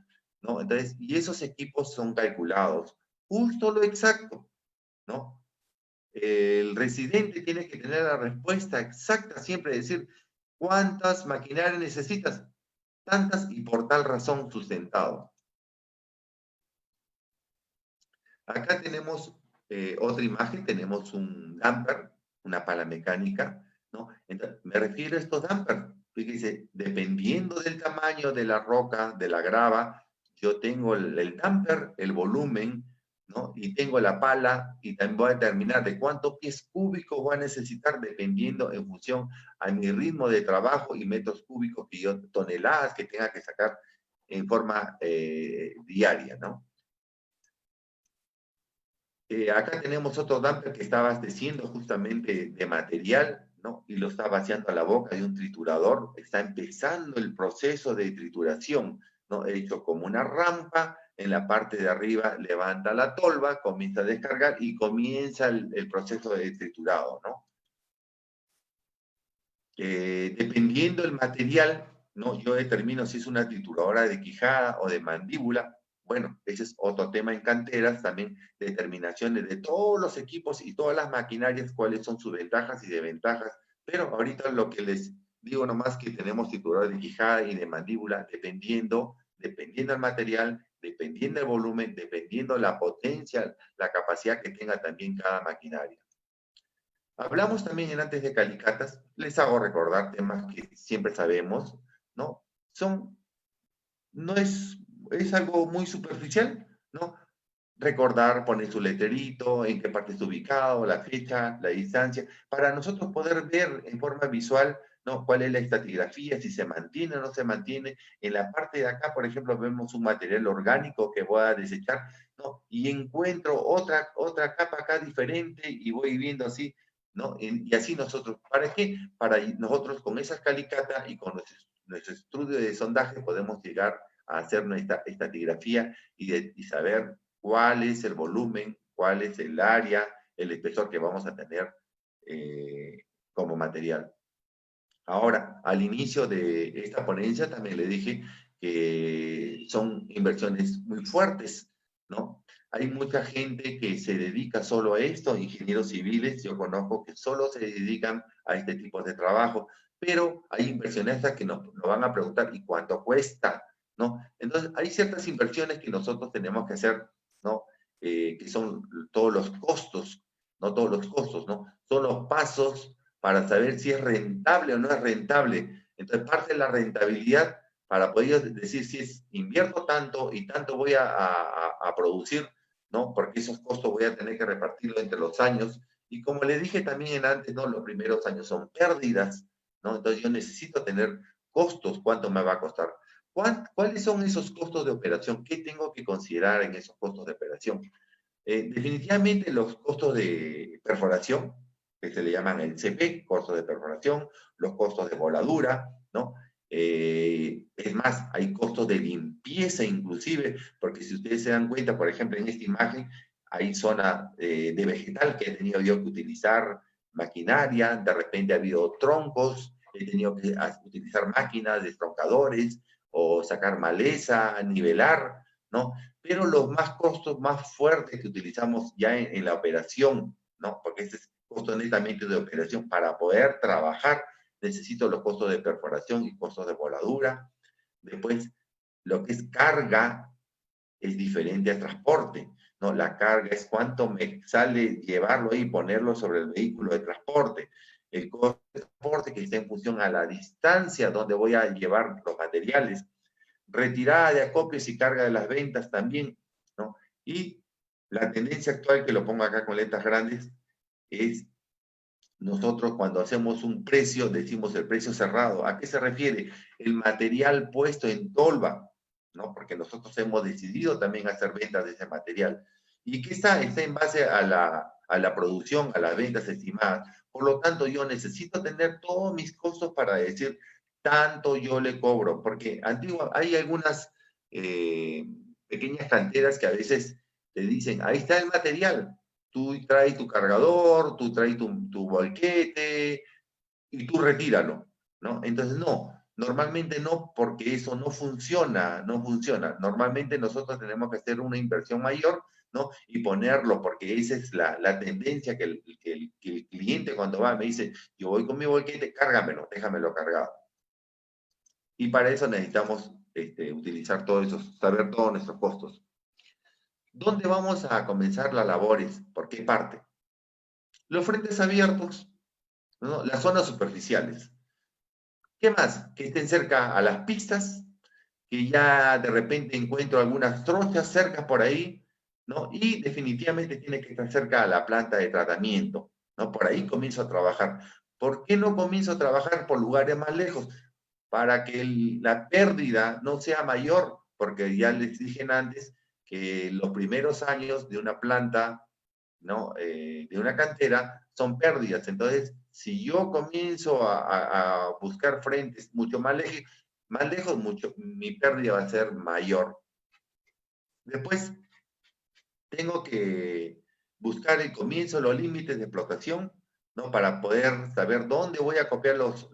¿no? Entonces, y esos equipos son calculados, justo lo exacto, ¿no? El residente tiene que tener la respuesta exacta, siempre decir, ¿cuántas maquinarias necesitas? Tantas y por tal razón sustentado. Acá tenemos otra imagen, tenemos un damper, una pala mecánica, ¿no? Entonces, me refiero a estos dampers. Fíjense, dependiendo del tamaño de la roca, de la grava, yo tengo el damper, el volumen, ¿no? Y tengo la pala y también voy a determinar de cuántos pies cúbicos voy a necesitar dependiendo en función a mi ritmo de trabajo y metros cúbicos que yo, toneladas que tenga que sacar en forma diaria, ¿no? Acá tenemos otro damper que está abasteciendo justamente de material, ¿no? Y lo está vaciando a la boca de un triturador. Está empezando el proceso de trituración, ¿no? Hecho como una rampa, en la parte de arriba levanta la tolva, comienza a descargar y comienza el proceso de triturado, ¿no? Dependiendo del material, ¿no? Yo determino si es una trituradora de quijada o de mandíbula. Bueno, ese es otro tema en canteras, también determinaciones de todos los equipos y todas las maquinarias, cuáles son sus ventajas y desventajas. Pero ahorita lo que les digo nomás que tenemos trituradora de quijada y de mandíbula, dependiendo del material, dependiendo del volumen, dependiendo la potencia, la capacidad que tenga también cada maquinaria. Hablamos también en antes de calicatas, les hago recordar temas que siempre sabemos, ¿no? Es algo muy superficial, ¿no? Recordar, poner su letrerito, en qué parte está ubicado, la fecha, la distancia, para nosotros poder ver en forma visual, ¿no? Cuál es la estratigrafía, si se mantiene o no se mantiene. En la parte de acá, por ejemplo, vemos un material orgánico que voy a desechar, ¿no? Y encuentro otra capa acá diferente y voy viendo así, ¿no? Y así nosotros, ¿para qué? Para nosotros con esas calicatas y con nuestro estudio de sondaje podemos llegar a hacer nuestra estratigrafía y saber cuál es el volumen, cuál es el área, el espesor que vamos a tener como material. Ahora, al inicio de esta ponencia también le dije que son inversiones muy fuertes, ¿no? Hay mucha gente que se dedica solo a esto, ingenieros civiles, yo conozco que solo se dedican a este tipo de trabajo, pero hay inversionistas que nos van a preguntar, ¿y cuánto cuesta? ¿No? Entonces, hay ciertas inversiones que nosotros tenemos que hacer, ¿no? Que son todos los costos, no todos los costos, ¿no? Son los pasos para saber si es rentable o no es rentable. Entonces, parte de la rentabilidad para poder decir si es invierto tanto y tanto voy a producir, ¿no? Porque esos costos voy a tener que repartirlo entre los años. Y como le dije también en antes, ¿no? Los primeros años son pérdidas, ¿no? Entonces yo necesito tener costos, ¿cuánto me va a costar? ¿Cuáles son esos costos de operación? ¿Qué tengo que considerar en esos costos de operación? Definitivamente los costos de perforación, que se le llaman el CP, costos de perforación, los costos de voladura, ¿no? Es más, hay costos de limpieza inclusive, porque si ustedes se dan cuenta, por ejemplo, en esta imagen, hay zona de vegetal que he tenido yo que utilizar maquinaria, de repente ha habido troncos, he tenido que utilizar máquinas, destroncadores, o sacar maleza, nivelar, ¿no? Pero los más costos más fuertes que utilizamos ya en la operación, ¿no? Porque este es costo netamente de operación. Para poder trabajar necesito los costos de perforación y costos de voladura. Después, lo que es carga es diferente a transporte, ¿no? La carga es cuánto me sale llevarlo ahí y ponerlo sobre el vehículo de transporte. El costo de transporte que está en función a la distancia donde voy a llevar los materiales. Retirada de acopios y carga de las ventas también, ¿no? Y la tendencia actual, que lo pongo acá con letras grandes, es nosotros cuando hacemos un precio, decimos el precio cerrado. ¿A qué se refiere? El material puesto en tolva, ¿no? Porque nosotros hemos decidido también hacer ventas de ese material. ¿Y qué está? Está en base a la producción, a las ventas estimadas. Por lo tanto, yo necesito tener todos mis costos para decir tanto yo le cobro, porque hay algunas pequeñas canteras que a veces te dicen, ahí está el material, tú traes tu cargador, tú traes tu volquete y tú retíralo, ¿no? Entonces, no, normalmente no, porque eso no funciona, no funciona. Normalmente nosotros tenemos que hacer una inversión mayor, ¿no? Y ponerlo, porque esa es la tendencia que el cliente cuando va me dice, yo voy con mi volquete, cárgamelo, déjamelo cargado. Y para eso necesitamos utilizar todo eso, saber todos nuestros costos. ¿Dónde vamos a comenzar las labores? ¿Por qué parte? Los frentes abiertos, ¿no? Las zonas superficiales. ¿Qué más? Que estén cerca a las pistas, que ya de repente encuentro algunas trochas cerca por ahí, ¿no? Y definitivamente tiene que estar cerca a la planta de tratamiento, ¿no? Por ahí comienzo a trabajar. ¿Por qué no comienzo a trabajar por lugares más lejos? Para que la pérdida no sea mayor, porque ya les dije antes que los primeros años de una planta, ¿no? De una cantera son pérdidas. Entonces, si yo comienzo a buscar frentes mucho más lejos, mi pérdida va a ser mayor. Después, tengo que buscar el comienzo, los límites de explotación, ¿no? Para poder saber dónde voy a copiar los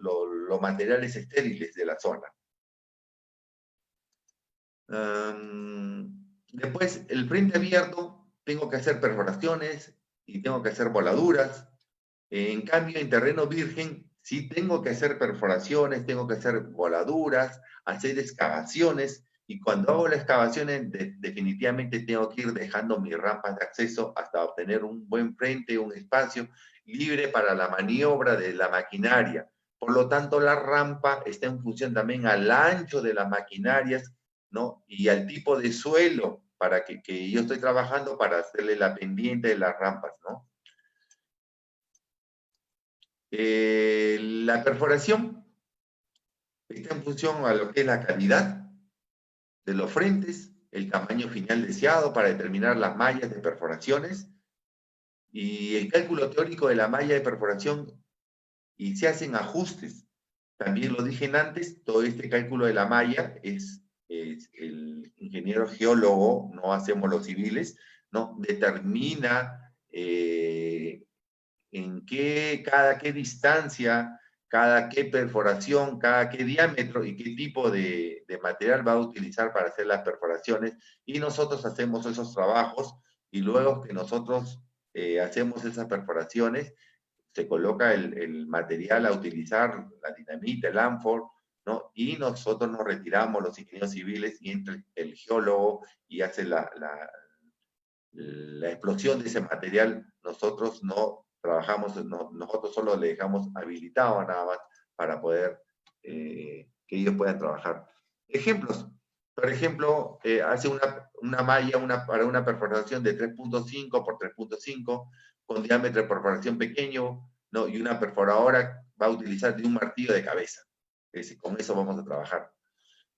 materiales estériles de la zona. Después, el frente abierto, tengo que hacer perforaciones y tengo que hacer voladuras. En cambio, en terreno virgen, sí tengo que hacer perforaciones, tengo que hacer voladuras, hacer excavaciones Y cuando hago las excavaciones, definitivamente tengo que ir dejando mis rampas de acceso hasta obtener un buen frente, un espacio libre para la maniobra de la maquinaria. Por lo tanto, la rampa está en función también al ancho de las maquinarias, ¿no? Y al tipo de suelo para que yo estoy trabajando para hacerle la pendiente de las rampas, ¿no? La perforación está en función a lo que es la calidad de los frentes, el tamaño final deseado para determinar las mallas de perforaciones y el cálculo teórico de la malla de perforación, y se hacen ajustes. También lo dije antes, todo este cálculo de la malla es el ingeniero geólogo, no hacemos los civiles, ¿no? Determina en cada qué distancia, cada qué perforación, cada qué diámetro y qué tipo de material va a utilizar para hacer las perforaciones, y nosotros hacemos esos trabajos, y luego que nosotros hacemos esas perforaciones, se coloca el material a utilizar, la dinamita, el ánfor, ¿no? Y nosotros nos retiramos, los ingenieros civiles, y entra el geólogo y hace la explosión de ese material. Nosotros no trabajamos, nosotros solo le dejamos habilitado nada más para poder que ellos puedan trabajar. Ejemplos. Por ejemplo, hace una malla para una perforación de 3.5 por 3.5 con diámetro de perforación pequeño, ¿no? Y una perforadora va a utilizar de un martillo de cabeza. Es decir, con eso vamos a trabajar,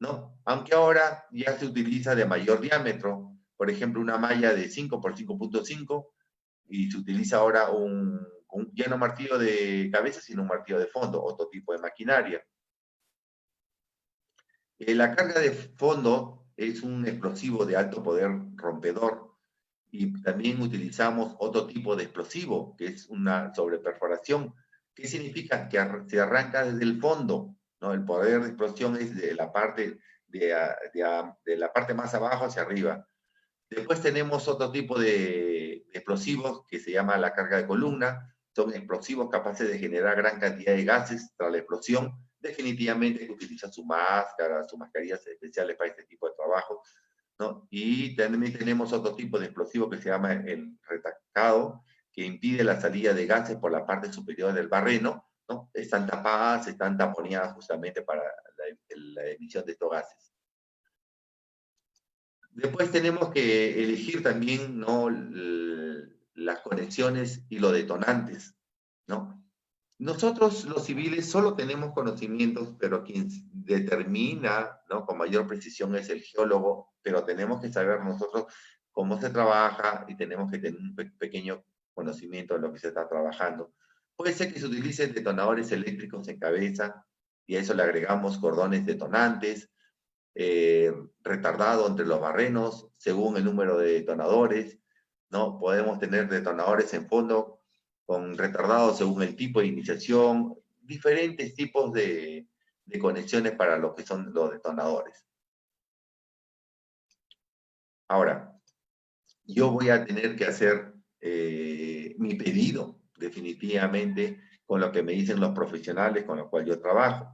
¿no? Aunque ahora ya se utiliza de mayor diámetro, por ejemplo, una malla de 5 por 5.5, y se utiliza ahora ya no martillo de cabeza, sino un martillo de fondo, otro tipo de maquinaria. La carga de fondo es un explosivo de alto poder rompedor, y también utilizamos otro tipo de explosivo, que es una sobreperforación. ¿Qué significa? Que se arranca desde el fondo, ¿no? El poder de explosión es de la parte, de la parte más abajo hacia arriba. Después tenemos otro tipo de explosivos que se llama la carga de columna. Son explosivos capaces de generar gran cantidad de gases tras la explosión. Definitivamente utilizan su máscara, sus mascarillas especiales para este tipo de trabajo, ¿no? Y también tenemos otro tipo de explosivo que se llama el retactado, que impide la salida de gases por la parte superior del barreno, ¿no? Están tapadas, están taponeadas justamente para la emisión de estos gases. Después tenemos que elegir también, ¿no?, las conexiones y los detonantes, ¿no? Nosotros, los civiles, solo tenemos conocimientos, pero quien determina, ¿no?, con mayor precisión es el geólogo, pero tenemos que saber nosotros cómo se trabaja y tenemos que tener un pequeño conocimiento de lo que se está trabajando. Puede ser que se utilicen detonadores eléctricos en cabeza, y a eso le agregamos cordones detonantes, retardado entre los barrenos, según el número de detonadores, ¿no? Podemos tener detonadores en fondo con retardado según el tipo de iniciación, diferentes tipos de conexiones para lo que son los detonadores. Ahora, yo voy a tener que hacer mi pedido, definitivamente, con lo que me dicen los profesionales con los cuales yo trabajo.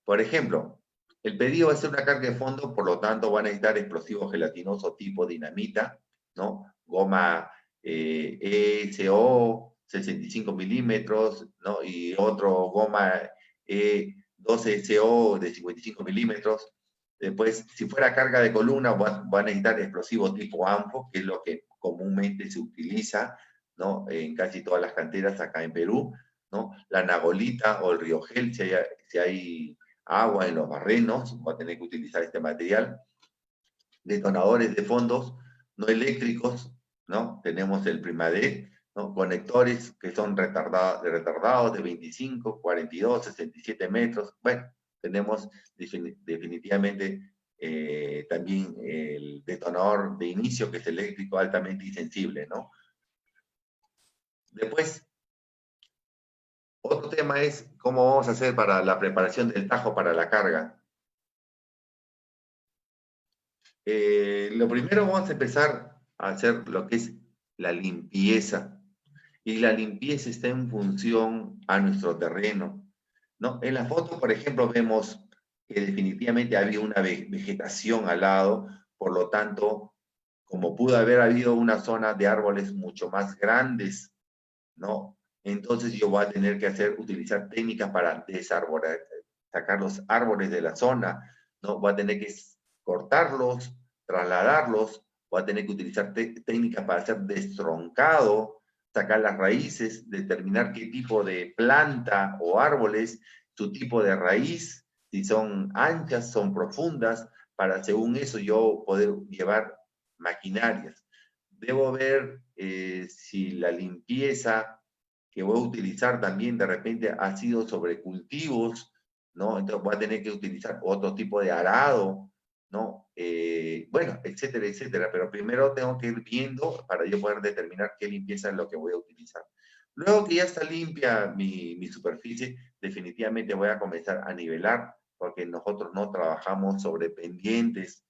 Por ejemplo, el pedido va a ser una carga de fondo, por lo tanto van a necesitar explosivo gelatinoso tipo dinamita, ¿no? Goma ESO 65 milímetros, ¿no? Y otro goma 12SO de 55 milímetros. Después, si fuera carga de columna, van a necesitar explosivo tipo ANFO, que es lo que comúnmente se utiliza, ¿no?, en casi todas las canteras acá en Perú, ¿no? La nagolita o el riogel, si hay agua en los barrenos, va a tener que utilizar este material. Detonadores de fondos no eléctricos, ¿no? Tenemos el Primadet, ¿no? Conectores que son retardados de 25, 42, 67 metros. Bueno, tenemos definitivamente también el detonador de inicio, que es eléctrico, altamente insensible, ¿no? Después, otro tema es cómo vamos a hacer para la preparación del tajo para la carga. Lo primero, vamos a empezar a hacer lo que es la limpieza. Y la limpieza está en función a nuestro terreno, ¿no? En la foto, por ejemplo, vemos que definitivamente había una vegetación al lado, por lo tanto, como pudo haber habido una zona de árboles mucho más grandes, ¿no? Entonces yo voy a tener que utilizar técnicas para desarbolar, sacar los árboles de la zona, ¿no? Voy a tener que cortarlos, trasladarlos, voy a tener que utilizar técnicas para hacer destroncado, sacar las raíces, determinar qué tipo de planta o árboles, su tipo de raíz, si son anchas, son profundas, para según eso yo poder llevar maquinarias. Debo ver si la limpieza que voy a utilizar también de repente ha sido sobre cultivos, ¿no? Entonces voy a tener que utilizar otro tipo de arado, ¿no? Bueno, etcétera, etcétera. Pero primero tengo que ir viendo para yo poder determinar qué limpieza es lo que voy a utilizar. Luego que ya está limpia mi superficie, definitivamente voy a comenzar a nivelar, porque nosotros no trabajamos sobre pendientes,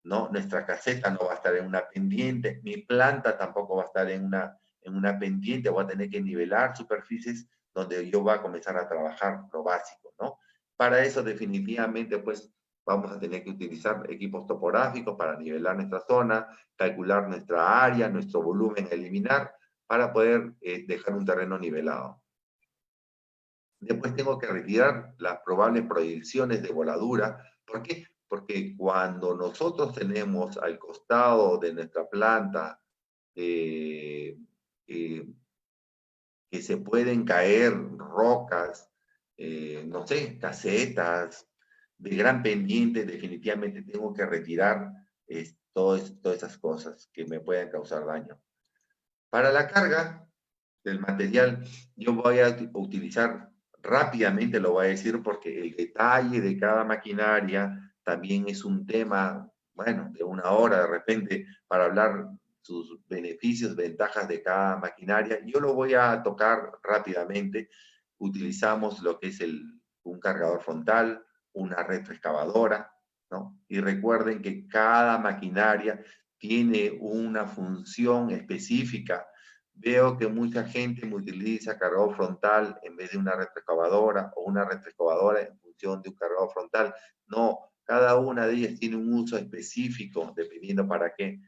¿no? Nuestra caseta no va a estar en una pendiente, mi planta tampoco va a estar en una pendiente, voy a tener que nivelar superficies donde yo voy a comenzar a trabajar lo básico, ¿no? Para eso definitivamente, pues, vamos a tener que utilizar equipos topográficos para nivelar nuestra zona, calcular nuestra área, nuestro volumen a eliminar, para poder dejar un terreno nivelado. Después tengo que retirar las probables proyecciones de voladura. ¿Por qué? Porque cuando nosotros tenemos al costado de nuestra planta que se pueden caer rocas, no sé, casetas de gran pendiente, definitivamente tengo que retirar todas esas cosas que me puedan causar daño. Para la carga del material, yo voy a utilizar rápidamente, lo voy a decir, porque el detalle de cada maquinaria también es un tema, bueno, de una hora de repente, para hablar sus beneficios, ventajas de cada maquinaria. Yo lo voy a tocar rápidamente. Utilizamos lo que es un cargador frontal, una retroexcavadora, ¿no? Y recuerden que cada maquinaria tiene una función específica. Veo que mucha gente me utiliza cargador frontal en vez de una retroexcavadora, o una retroexcavadora en función de un cargador frontal. No, cada una de ellas tiene un uso específico, dependiendo para qué.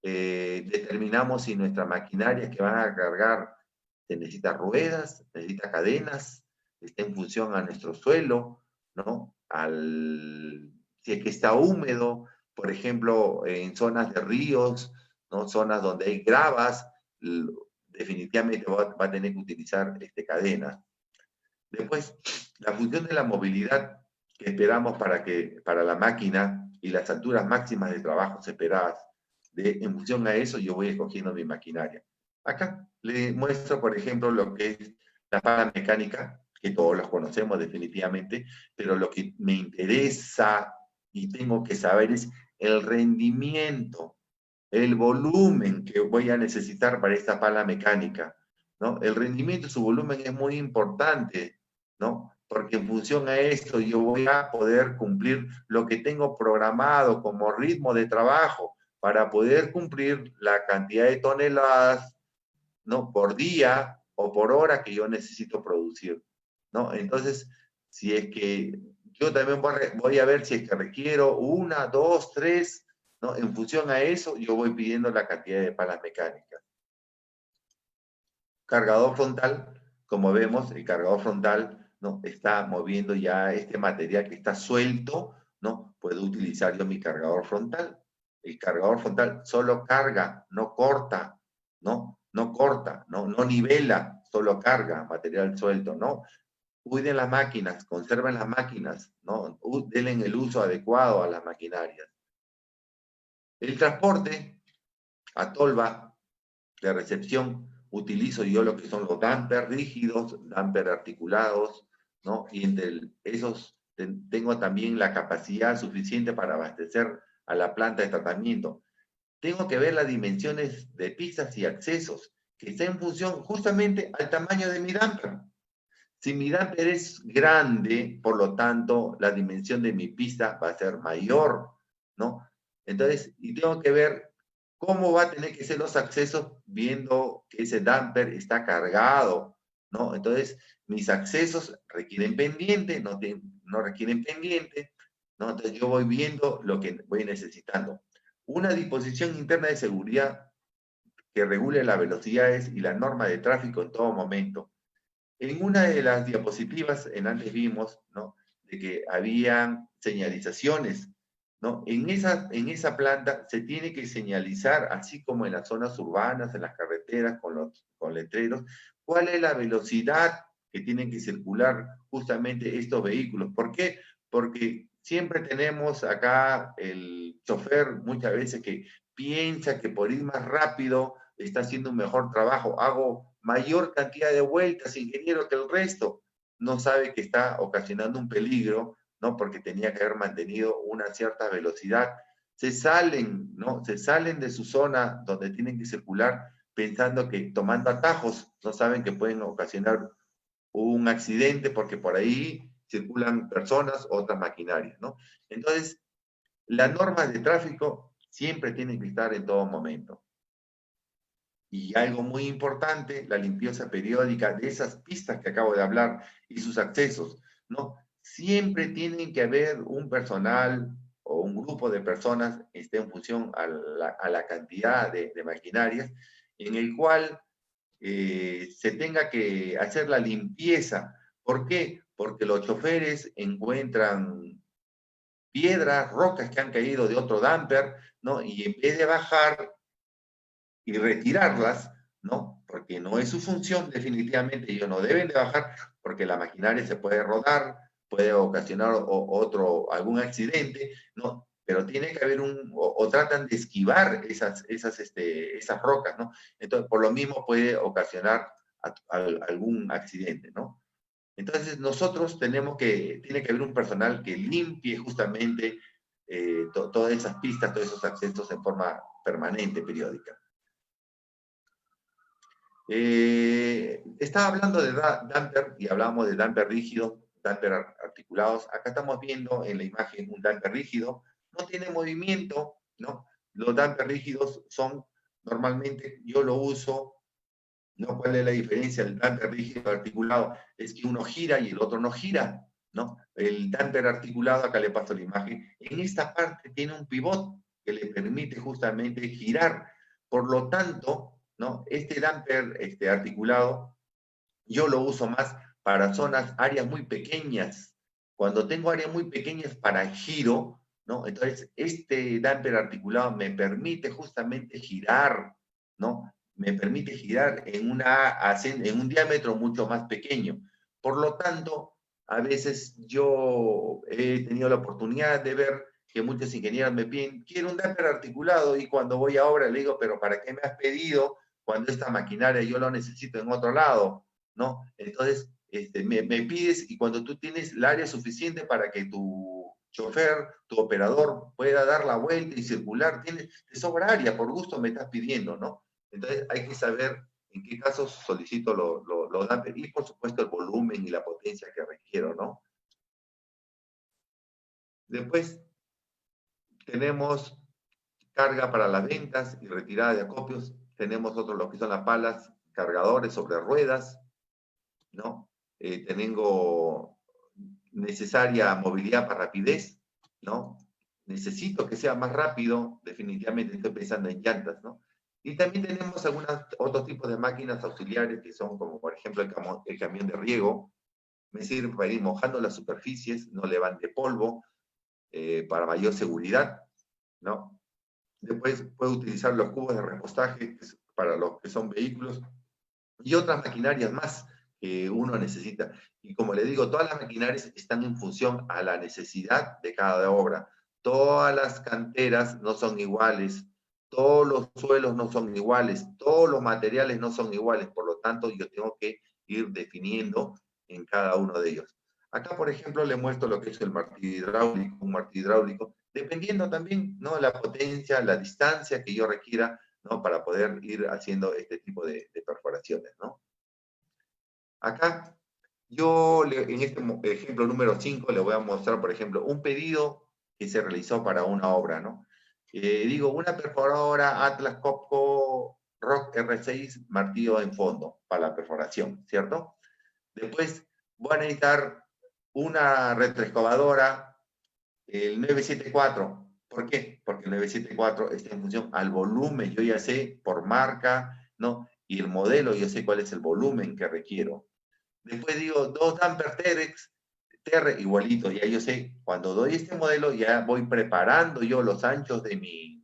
Determinamos si nuestra maquinaria que van a cargar se necesita ruedas, necesita cadenas, está en función a nuestro suelo, ¿no? Si es que está húmedo, por ejemplo, en zonas de ríos, ¿no? Zonas donde hay gravas, definitivamente va a tener que utilizar cadenas. Después, la función de la movilidad que esperamos para la máquina y las alturas máximas de trabajo esperadas. En función a eso, yo voy escogiendo mi maquinaria. Acá le muestro, por ejemplo, lo que es la pala mecánica, que todos los conocemos definitivamente, pero lo que me interesa y tengo que saber es el rendimiento, el volumen que voy a necesitar para esta pala mecánica, ¿no? El rendimiento y su volumen es muy importante, ¿no? Porque en función a esto yo voy a poder cumplir lo que tengo programado como ritmo de trabajo para poder cumplir la cantidad de toneladas, ¿no? Por día o por hora que yo necesito producir, ¿no? Entonces, si es que yo también voy a ver si es que requiero 1, 2, 3, ¿no? En función a eso, yo voy pidiendo la cantidad de palas mecánicas. Cargador frontal, como vemos, el cargador frontal, ¿no? Está moviendo ya este material que está suelto, ¿no? Puedo utilizar yo mi cargador frontal. El cargador frontal solo carga, no corta, ¿no? No corta, no nivela, solo carga material suelto, ¿no? Cuiden las máquinas, conserven las máquinas, ¿no? Denle el uso adecuado a las maquinarias. El transporte a tolva de recepción, utilizo yo lo que son los dampers rígidos, dampers articulados, ¿no? Y entre esos tengo también la capacidad suficiente para abastecer a la planta de tratamiento. Tengo que ver las dimensiones de pistas y accesos, que está en función justamente al tamaño de mi damper. Si mi damper es grande, por lo tanto, la dimensión de mi pista va a ser mayor, ¿no? Entonces, y tengo que ver cómo va a tener que ser los accesos viendo que ese damper está cargado, ¿no? Entonces, mis accesos requieren pendiente, no no requieren pendiente, ¿no? Entonces yo voy viendo lo que voy necesitando. Una disposición interna de seguridad que regule las velocidades y la norma de tráfico en todo momento. En una de las diapositivas, antes vimos, ¿no?, de que habían señalizaciones, ¿no? En esa planta se tiene que señalizar, así como en las zonas urbanas, en las carreteras, con letreros, cuál es la velocidad que tienen que circular justamente estos vehículos. ¿Por qué? Porque siempre tenemos acá el chofer muchas veces que piensa que por ir más rápido está haciendo un mejor trabajo, hago mayor cantidad de vueltas, ingeniero, que el resto. No sabe que está ocasionando un peligro, ¿no? Porque tenía que haber mantenido una cierta velocidad. Se salen, ¿no? Se salen de su zona donde tienen que circular pensando que tomando atajos no saben que pueden ocasionar un accidente porque por ahí circulan personas, otras maquinarias, ¿no? Entonces, las normas de tráfico siempre tienen que estar en todo momento. Y algo muy importante, la limpieza periódica de esas pistas que acabo de hablar y sus accesos, ¿no? Siempre tienen que haber un personal o un grupo de personas, en función a la cantidad de maquinarias, en el cual se tenga que hacer la limpieza. ¿Por qué? Porque los choferes encuentran piedras, rocas que han caído de otro dumper, ¿no? Y en vez de bajar y retirarlas, ¿no? Porque no es su función, definitivamente ellos no deben de bajar, porque la maquinaria se puede rodar, puede ocasionar algún accidente, ¿no? Pero tiene que haber o tratan de esquivar esas rocas, ¿no? Entonces, por lo mismo puede ocasionar algún accidente, ¿no? Entonces, nosotros tiene que haber un personal que limpie justamente todas esas pistas, todos esos accesos en forma permanente, periódica. Estaba hablando de dumper y hablábamos de dumper rígido, dumper articulados. Acá estamos viendo en la imagen un dumper rígido. No tiene movimiento, ¿no? Los dumper rígidos son, normalmente yo lo uso, ¿no? ¿Cuál es la diferencia del dumper rígido articulado? Es que uno gira y el otro no gira, ¿no? El dumper articulado, acá le paso la imagen, en esta parte tiene un pivot que le permite justamente girar. Por lo tanto, ¿no? Este dumper articulado, yo lo uso más para áreas muy pequeñas. Cuando tengo áreas muy pequeñas para giro, ¿no? Entonces, este dumper articulado me permite justamente girar, ¿no? Me permite girar en un diámetro mucho más pequeño. Por lo tanto, a veces yo he tenido la oportunidad de ver que muchos ingenieros me piden, quiero un dumper articulado, y cuando voy a obra le digo, pero ¿para qué me has pedido cuando esta maquinaria yo lo necesito en otro lado? ¿No? Entonces, me pides, y cuando tú tienes el área suficiente para que tu chofer, tu operador pueda dar la vuelta y circular, te sobra área, por gusto me estás pidiendo, ¿no? Entonces hay que saber en qué casos solicito los dumper y por supuesto el volumen y la potencia que requiero, ¿no? Después tenemos carga para las ventas y retirada de acopios. Tenemos lo que son las palas, cargadores sobre ruedas, ¿no? Tengo necesaria movilidad para rapidez, ¿no? Necesito que sea más rápido, definitivamente estoy pensando en llantas, ¿no? Y también tenemos otros tipos de máquinas auxiliares que son como, por ejemplo, el camión de riego. Me sirve para ir mojando las superficies, no levante polvo, para mayor seguridad, ¿no? Después puedo utilizar los cubos de repostaje para los que son vehículos y otras maquinarias más que uno necesita. Y como le digo, todas las maquinarias están en función a la necesidad de cada obra. Todas las canteras no son iguales, todos los suelos no son iguales, todos los materiales no son iguales, por lo tanto yo tengo que ir definiendo en cada uno de ellos. Acá, por ejemplo, le muestro lo que es el martillo hidráulico, un martillo hidráulico, dependiendo también, ¿no?, la potencia, la distancia que yo requiera, ¿no?, para poder ir haciendo este tipo de perforaciones, ¿no? Acá, en este ejemplo número 5, le voy a mostrar, por ejemplo, un pedido que se realizó para una obra, ¿no? Digo, una perforadora Atlas Copco Rock R6 martillo en fondo para la perforación, ¿cierto? Después voy a necesitar una retroexcavadora, el 974. ¿Por qué? Porque el 974 está en función al volumen. Yo ya sé por marca, ¿no? Y el modelo, yo sé cuál es el volumen que requiero. Después digo, 2 Damper Terex, TR igualito, ya yo sé, cuando doy este modelo ya voy preparando yo los anchos de mis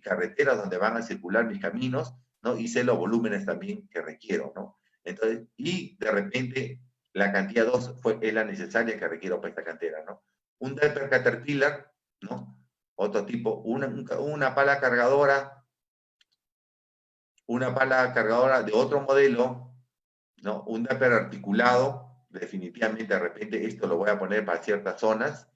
carreteras donde van a circular mis caminos, ¿no? Y sé los volúmenes también que requiero, ¿no? Entonces, y de repente la cantidad 2 es la necesaria que requiero para esta cantera, ¿no? Un Damper Caterpillar, ¿no? Otro tipo, una pala cargadora de otro modelo, ¿no? Un damper articulado, definitivamente de repente esto lo voy a poner para ciertas zonas.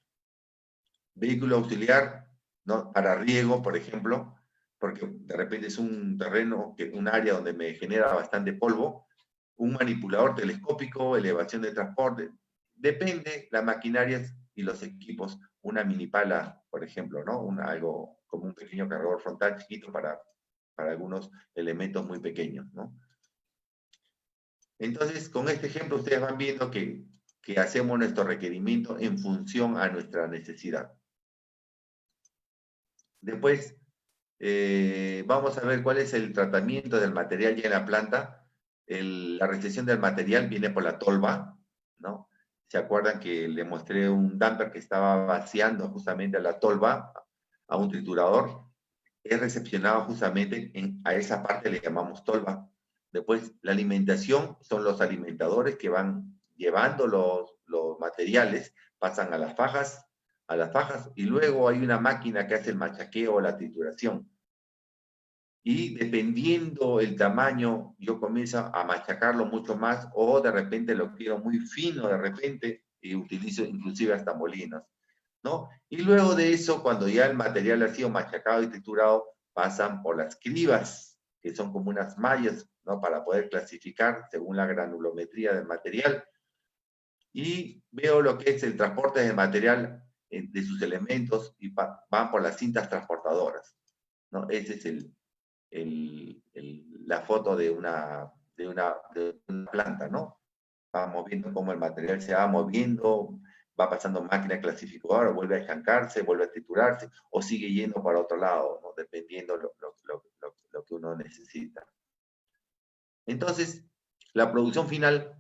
Vehículo auxiliar, ¿no? Para riego, por ejemplo, porque de repente es un terreno, un área donde me genera bastante polvo. Un manipulador telescópico, elevación de transporte. Depende las maquinarias y los equipos. Una mini pala, por ejemplo, ¿no? Algo como un pequeño cargador frontal chiquito para algunos elementos muy pequeños, ¿no? Entonces, con este ejemplo ustedes van viendo que hacemos nuestro requerimiento en función a nuestra necesidad. Después, vamos a ver cuál es el tratamiento del material ya en la planta. La recepción del material viene por la tolva, ¿no? ¿Se acuerdan que le mostré un damper que estaba vaciando justamente a la tolva, a un triturador? Es recepcionado justamente a esa parte, le llamamos tolva. Después, la alimentación son los alimentadores que van llevando los materiales, pasan a las fajas, y luego hay una máquina que hace el machaqueo o la trituración. Y dependiendo el tamaño, yo comienzo a machacarlo mucho más, o de repente lo quiero muy fino de repente, y utilizo inclusive hasta molinos, ¿no? Y luego de eso, cuando ya el material ha sido machacado y triturado, pasan por las cribas, que son como unas mallas, ¿no? Para poder clasificar según la granulometría del material. Y veo lo que es el transporte del material, de sus elementos, y van por las cintas transportadoras, ¿no? Ese es la foto de una planta, ¿no? Vamos viendo cómo el material se va moviendo, va pasando máquina clasificadora, vuelve a estancarse, vuelve a triturarse, o sigue yendo para otro lado, ¿no? Dependiendo lo que uno necesita. Entonces, la producción final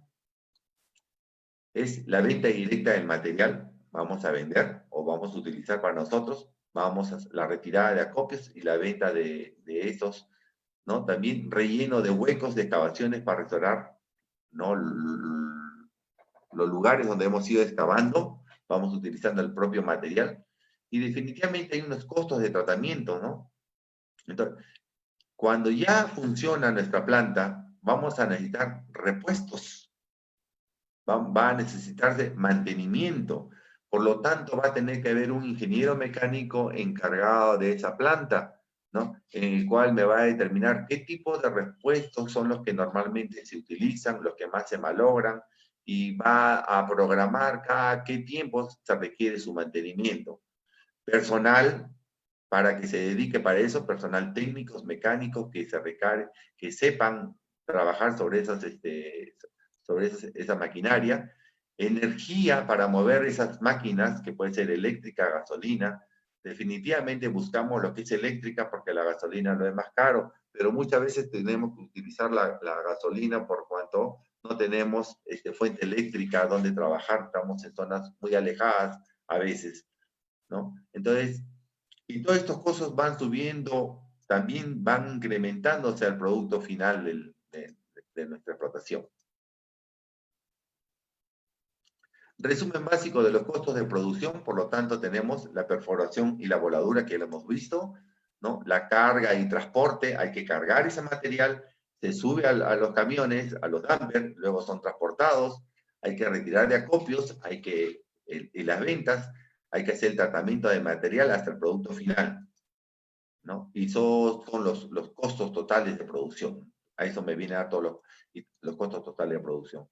es la venta directa del material. Vamos a vender o vamos a utilizar para nosotros, vamos a la retirada de acopios y la venta de estos, ¿no? También relleno de huecos de excavaciones para restaurar, ¿no? Los lugares donde hemos ido excavando, vamos utilizando el propio material, y definitivamente hay unos costos de tratamiento, ¿no? Entonces, cuando ya funciona nuestra planta, vamos a necesitar repuestos, va a necesitarse mantenimiento, por lo tanto va a tener que haber un ingeniero mecánico encargado de esa planta, ¿no? En el cual me va a determinar qué tipo de repuestos son los que normalmente se utilizan, los que más se malogran, y va a programar cada qué tiempo se requiere su mantenimiento. Personal para que se dedique para eso, personal técnicos, mecánicos que sepan trabajar sobre esa maquinaria, energía para mover esas máquinas, que puede ser eléctrica, gasolina. Definitivamente buscamos lo que es eléctrica porque la gasolina no es más caro, pero muchas veces tenemos que utilizar la gasolina por cuanto no tenemos fuente eléctrica donde trabajar, estamos en zonas muy alejadas a veces, ¿no? Entonces, y todos estos costos van subiendo, también van incrementándose al producto final de nuestra explotación. Resumen básico de los costos de producción, por lo tanto tenemos la perforación y la voladura que lo hemos visto, ¿no? La carga y transporte, hay que cargar ese material, se sube a los camiones, a los dumpers, luego son transportados, hay que retirar de acopios, y las ventas, hay que hacer el tratamiento de material hasta el producto final, ¿no? Y esos son los costos totales de producción. A eso me vienen a todos los costos totales de producción.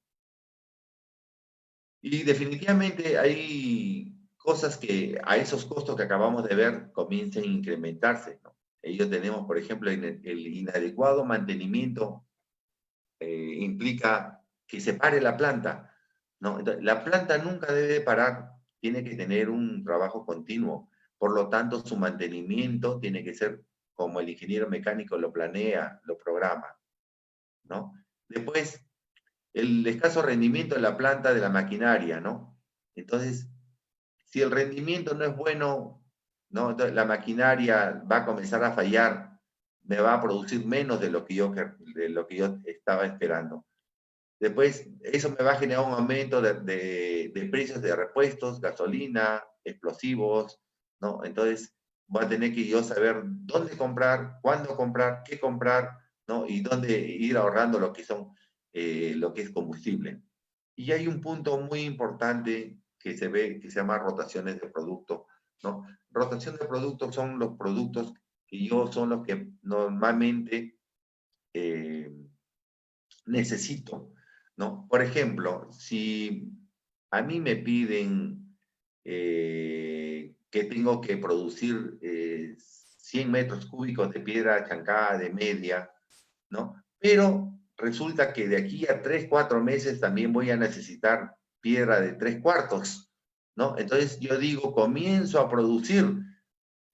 Y definitivamente hay cosas que a esos costos que acabamos de ver comiencen a incrementarse, ¿no? Ellos tenemos, por ejemplo, el inadecuado mantenimiento implica que se pare la planta. ¿no? Entonces, la planta nunca debe parar, tiene que tener un trabajo continuo. Por lo tanto, su mantenimiento tiene que ser como el ingeniero mecánico lo planea, lo programa, ¿no? Después, el escaso rendimiento de la planta de la maquinaria, ¿no? Entonces, si el rendimiento no es bueno, ¿no? Entonces, la maquinaria va a comenzar a fallar, me va a producir menos de lo que yo estaba esperando. Después, eso me va a generar un aumento de precios de repuestos, gasolina, explosivos, ¿no? Entonces, voy a tener que yo saber dónde comprar, cuándo comprar, qué comprar, ¿no? Y dónde ir ahorrando lo que es combustible. Y hay un punto muy importante que se ve, que se llama rotaciones de producto, ¿no? Rotación de productos son los productos que son los que normalmente eh, necesito, ¿no? Por ejemplo, si a mí me piden que tengo que producir 100 metros cúbicos de piedra chancada de media, ¿no? Pero resulta que de aquí a 3, 4 meses también voy a necesitar piedra de 3/4, ¿no? Entonces yo digo, comienzo a producir.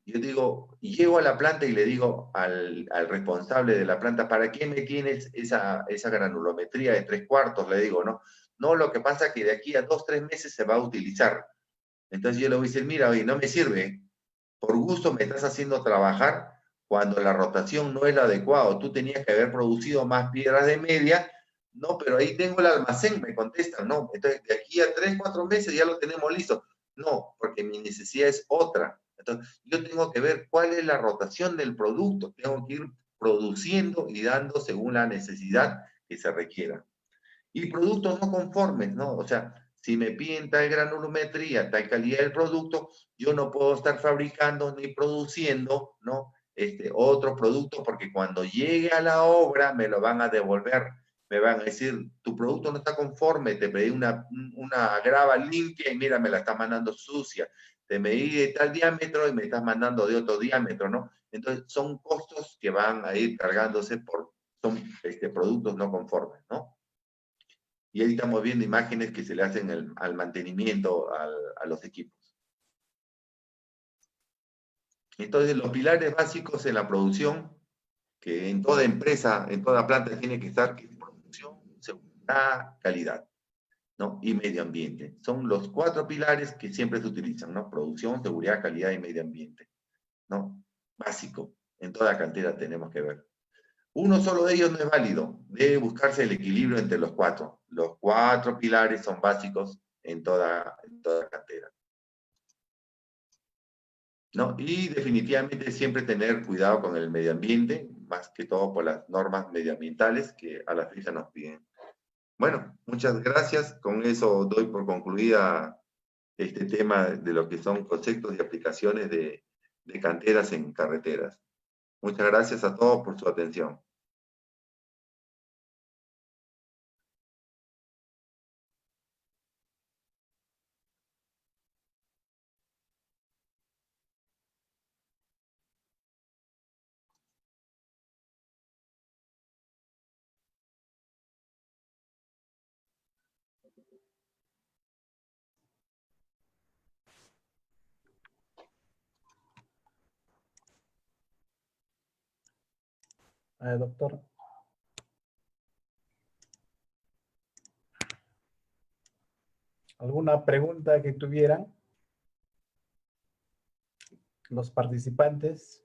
Yo digo, llego a la planta y le digo al responsable de la planta, ¿para qué me tienes esa granulometría de 3/4? Le digo, ¿no? No, lo que pasa es que de aquí a 2, 3 meses se va a utilizar. Entonces yo le voy a decir, mira, oye, no me sirve. Por gusto me estás haciendo trabajar cuando la rotación no es la adecuada. Tú tenías que haber producido más piedras de media. No, pero ahí tengo el almacén, me contestan, no. Entonces, de aquí a 3, 4 meses ya lo tenemos listo. No, porque mi necesidad es otra. Entonces, yo tengo que ver cuál es la rotación del producto. Tengo que ir produciendo y dando según la necesidad que se requiera. Y productos no conformes, ¿no? O sea, si me piden tal granulometría, tal calidad del producto, yo no puedo estar fabricando ni produciendo, ¿no? Otro producto porque cuando llegue a la obra me lo van a devolver. Me van a decir, tu producto no está conforme, te pedí una grava limpia y mira, me la estás mandando sucia. Te medí de tal diámetro y me estás mandando de otro diámetro, ¿no? Entonces, son costos que van a ir cargándose son productos no conformes, ¿no? Y ahí estamos viendo imágenes que se le hacen al mantenimiento a los equipos. Entonces, los pilares básicos en la producción, que en toda empresa, en toda planta tiene que estar, que es producción, seguridad, calidad, ¿no? Y medio ambiente. Son los 4 pilares que siempre se utilizan, ¿no? Producción, seguridad, calidad y medio ambiente, ¿no? Básico. En toda cantera tenemos que ver. Uno solo de ellos no es válido. Debe buscarse el equilibrio entre los 4. Los 4 pilares son básicos en toda cantera, ¿no? Y definitivamente siempre tener cuidado con el medio ambiente, más que todo por las normas medioambientales que a la fecha nos piden. Bueno, muchas gracias. Con eso doy por concluida este tema de lo que son conceptos y aplicaciones de canteras en carreteras. Muchas gracias a todos por su atención. Doctor. ¿Alguna pregunta que tuvieran los participantes?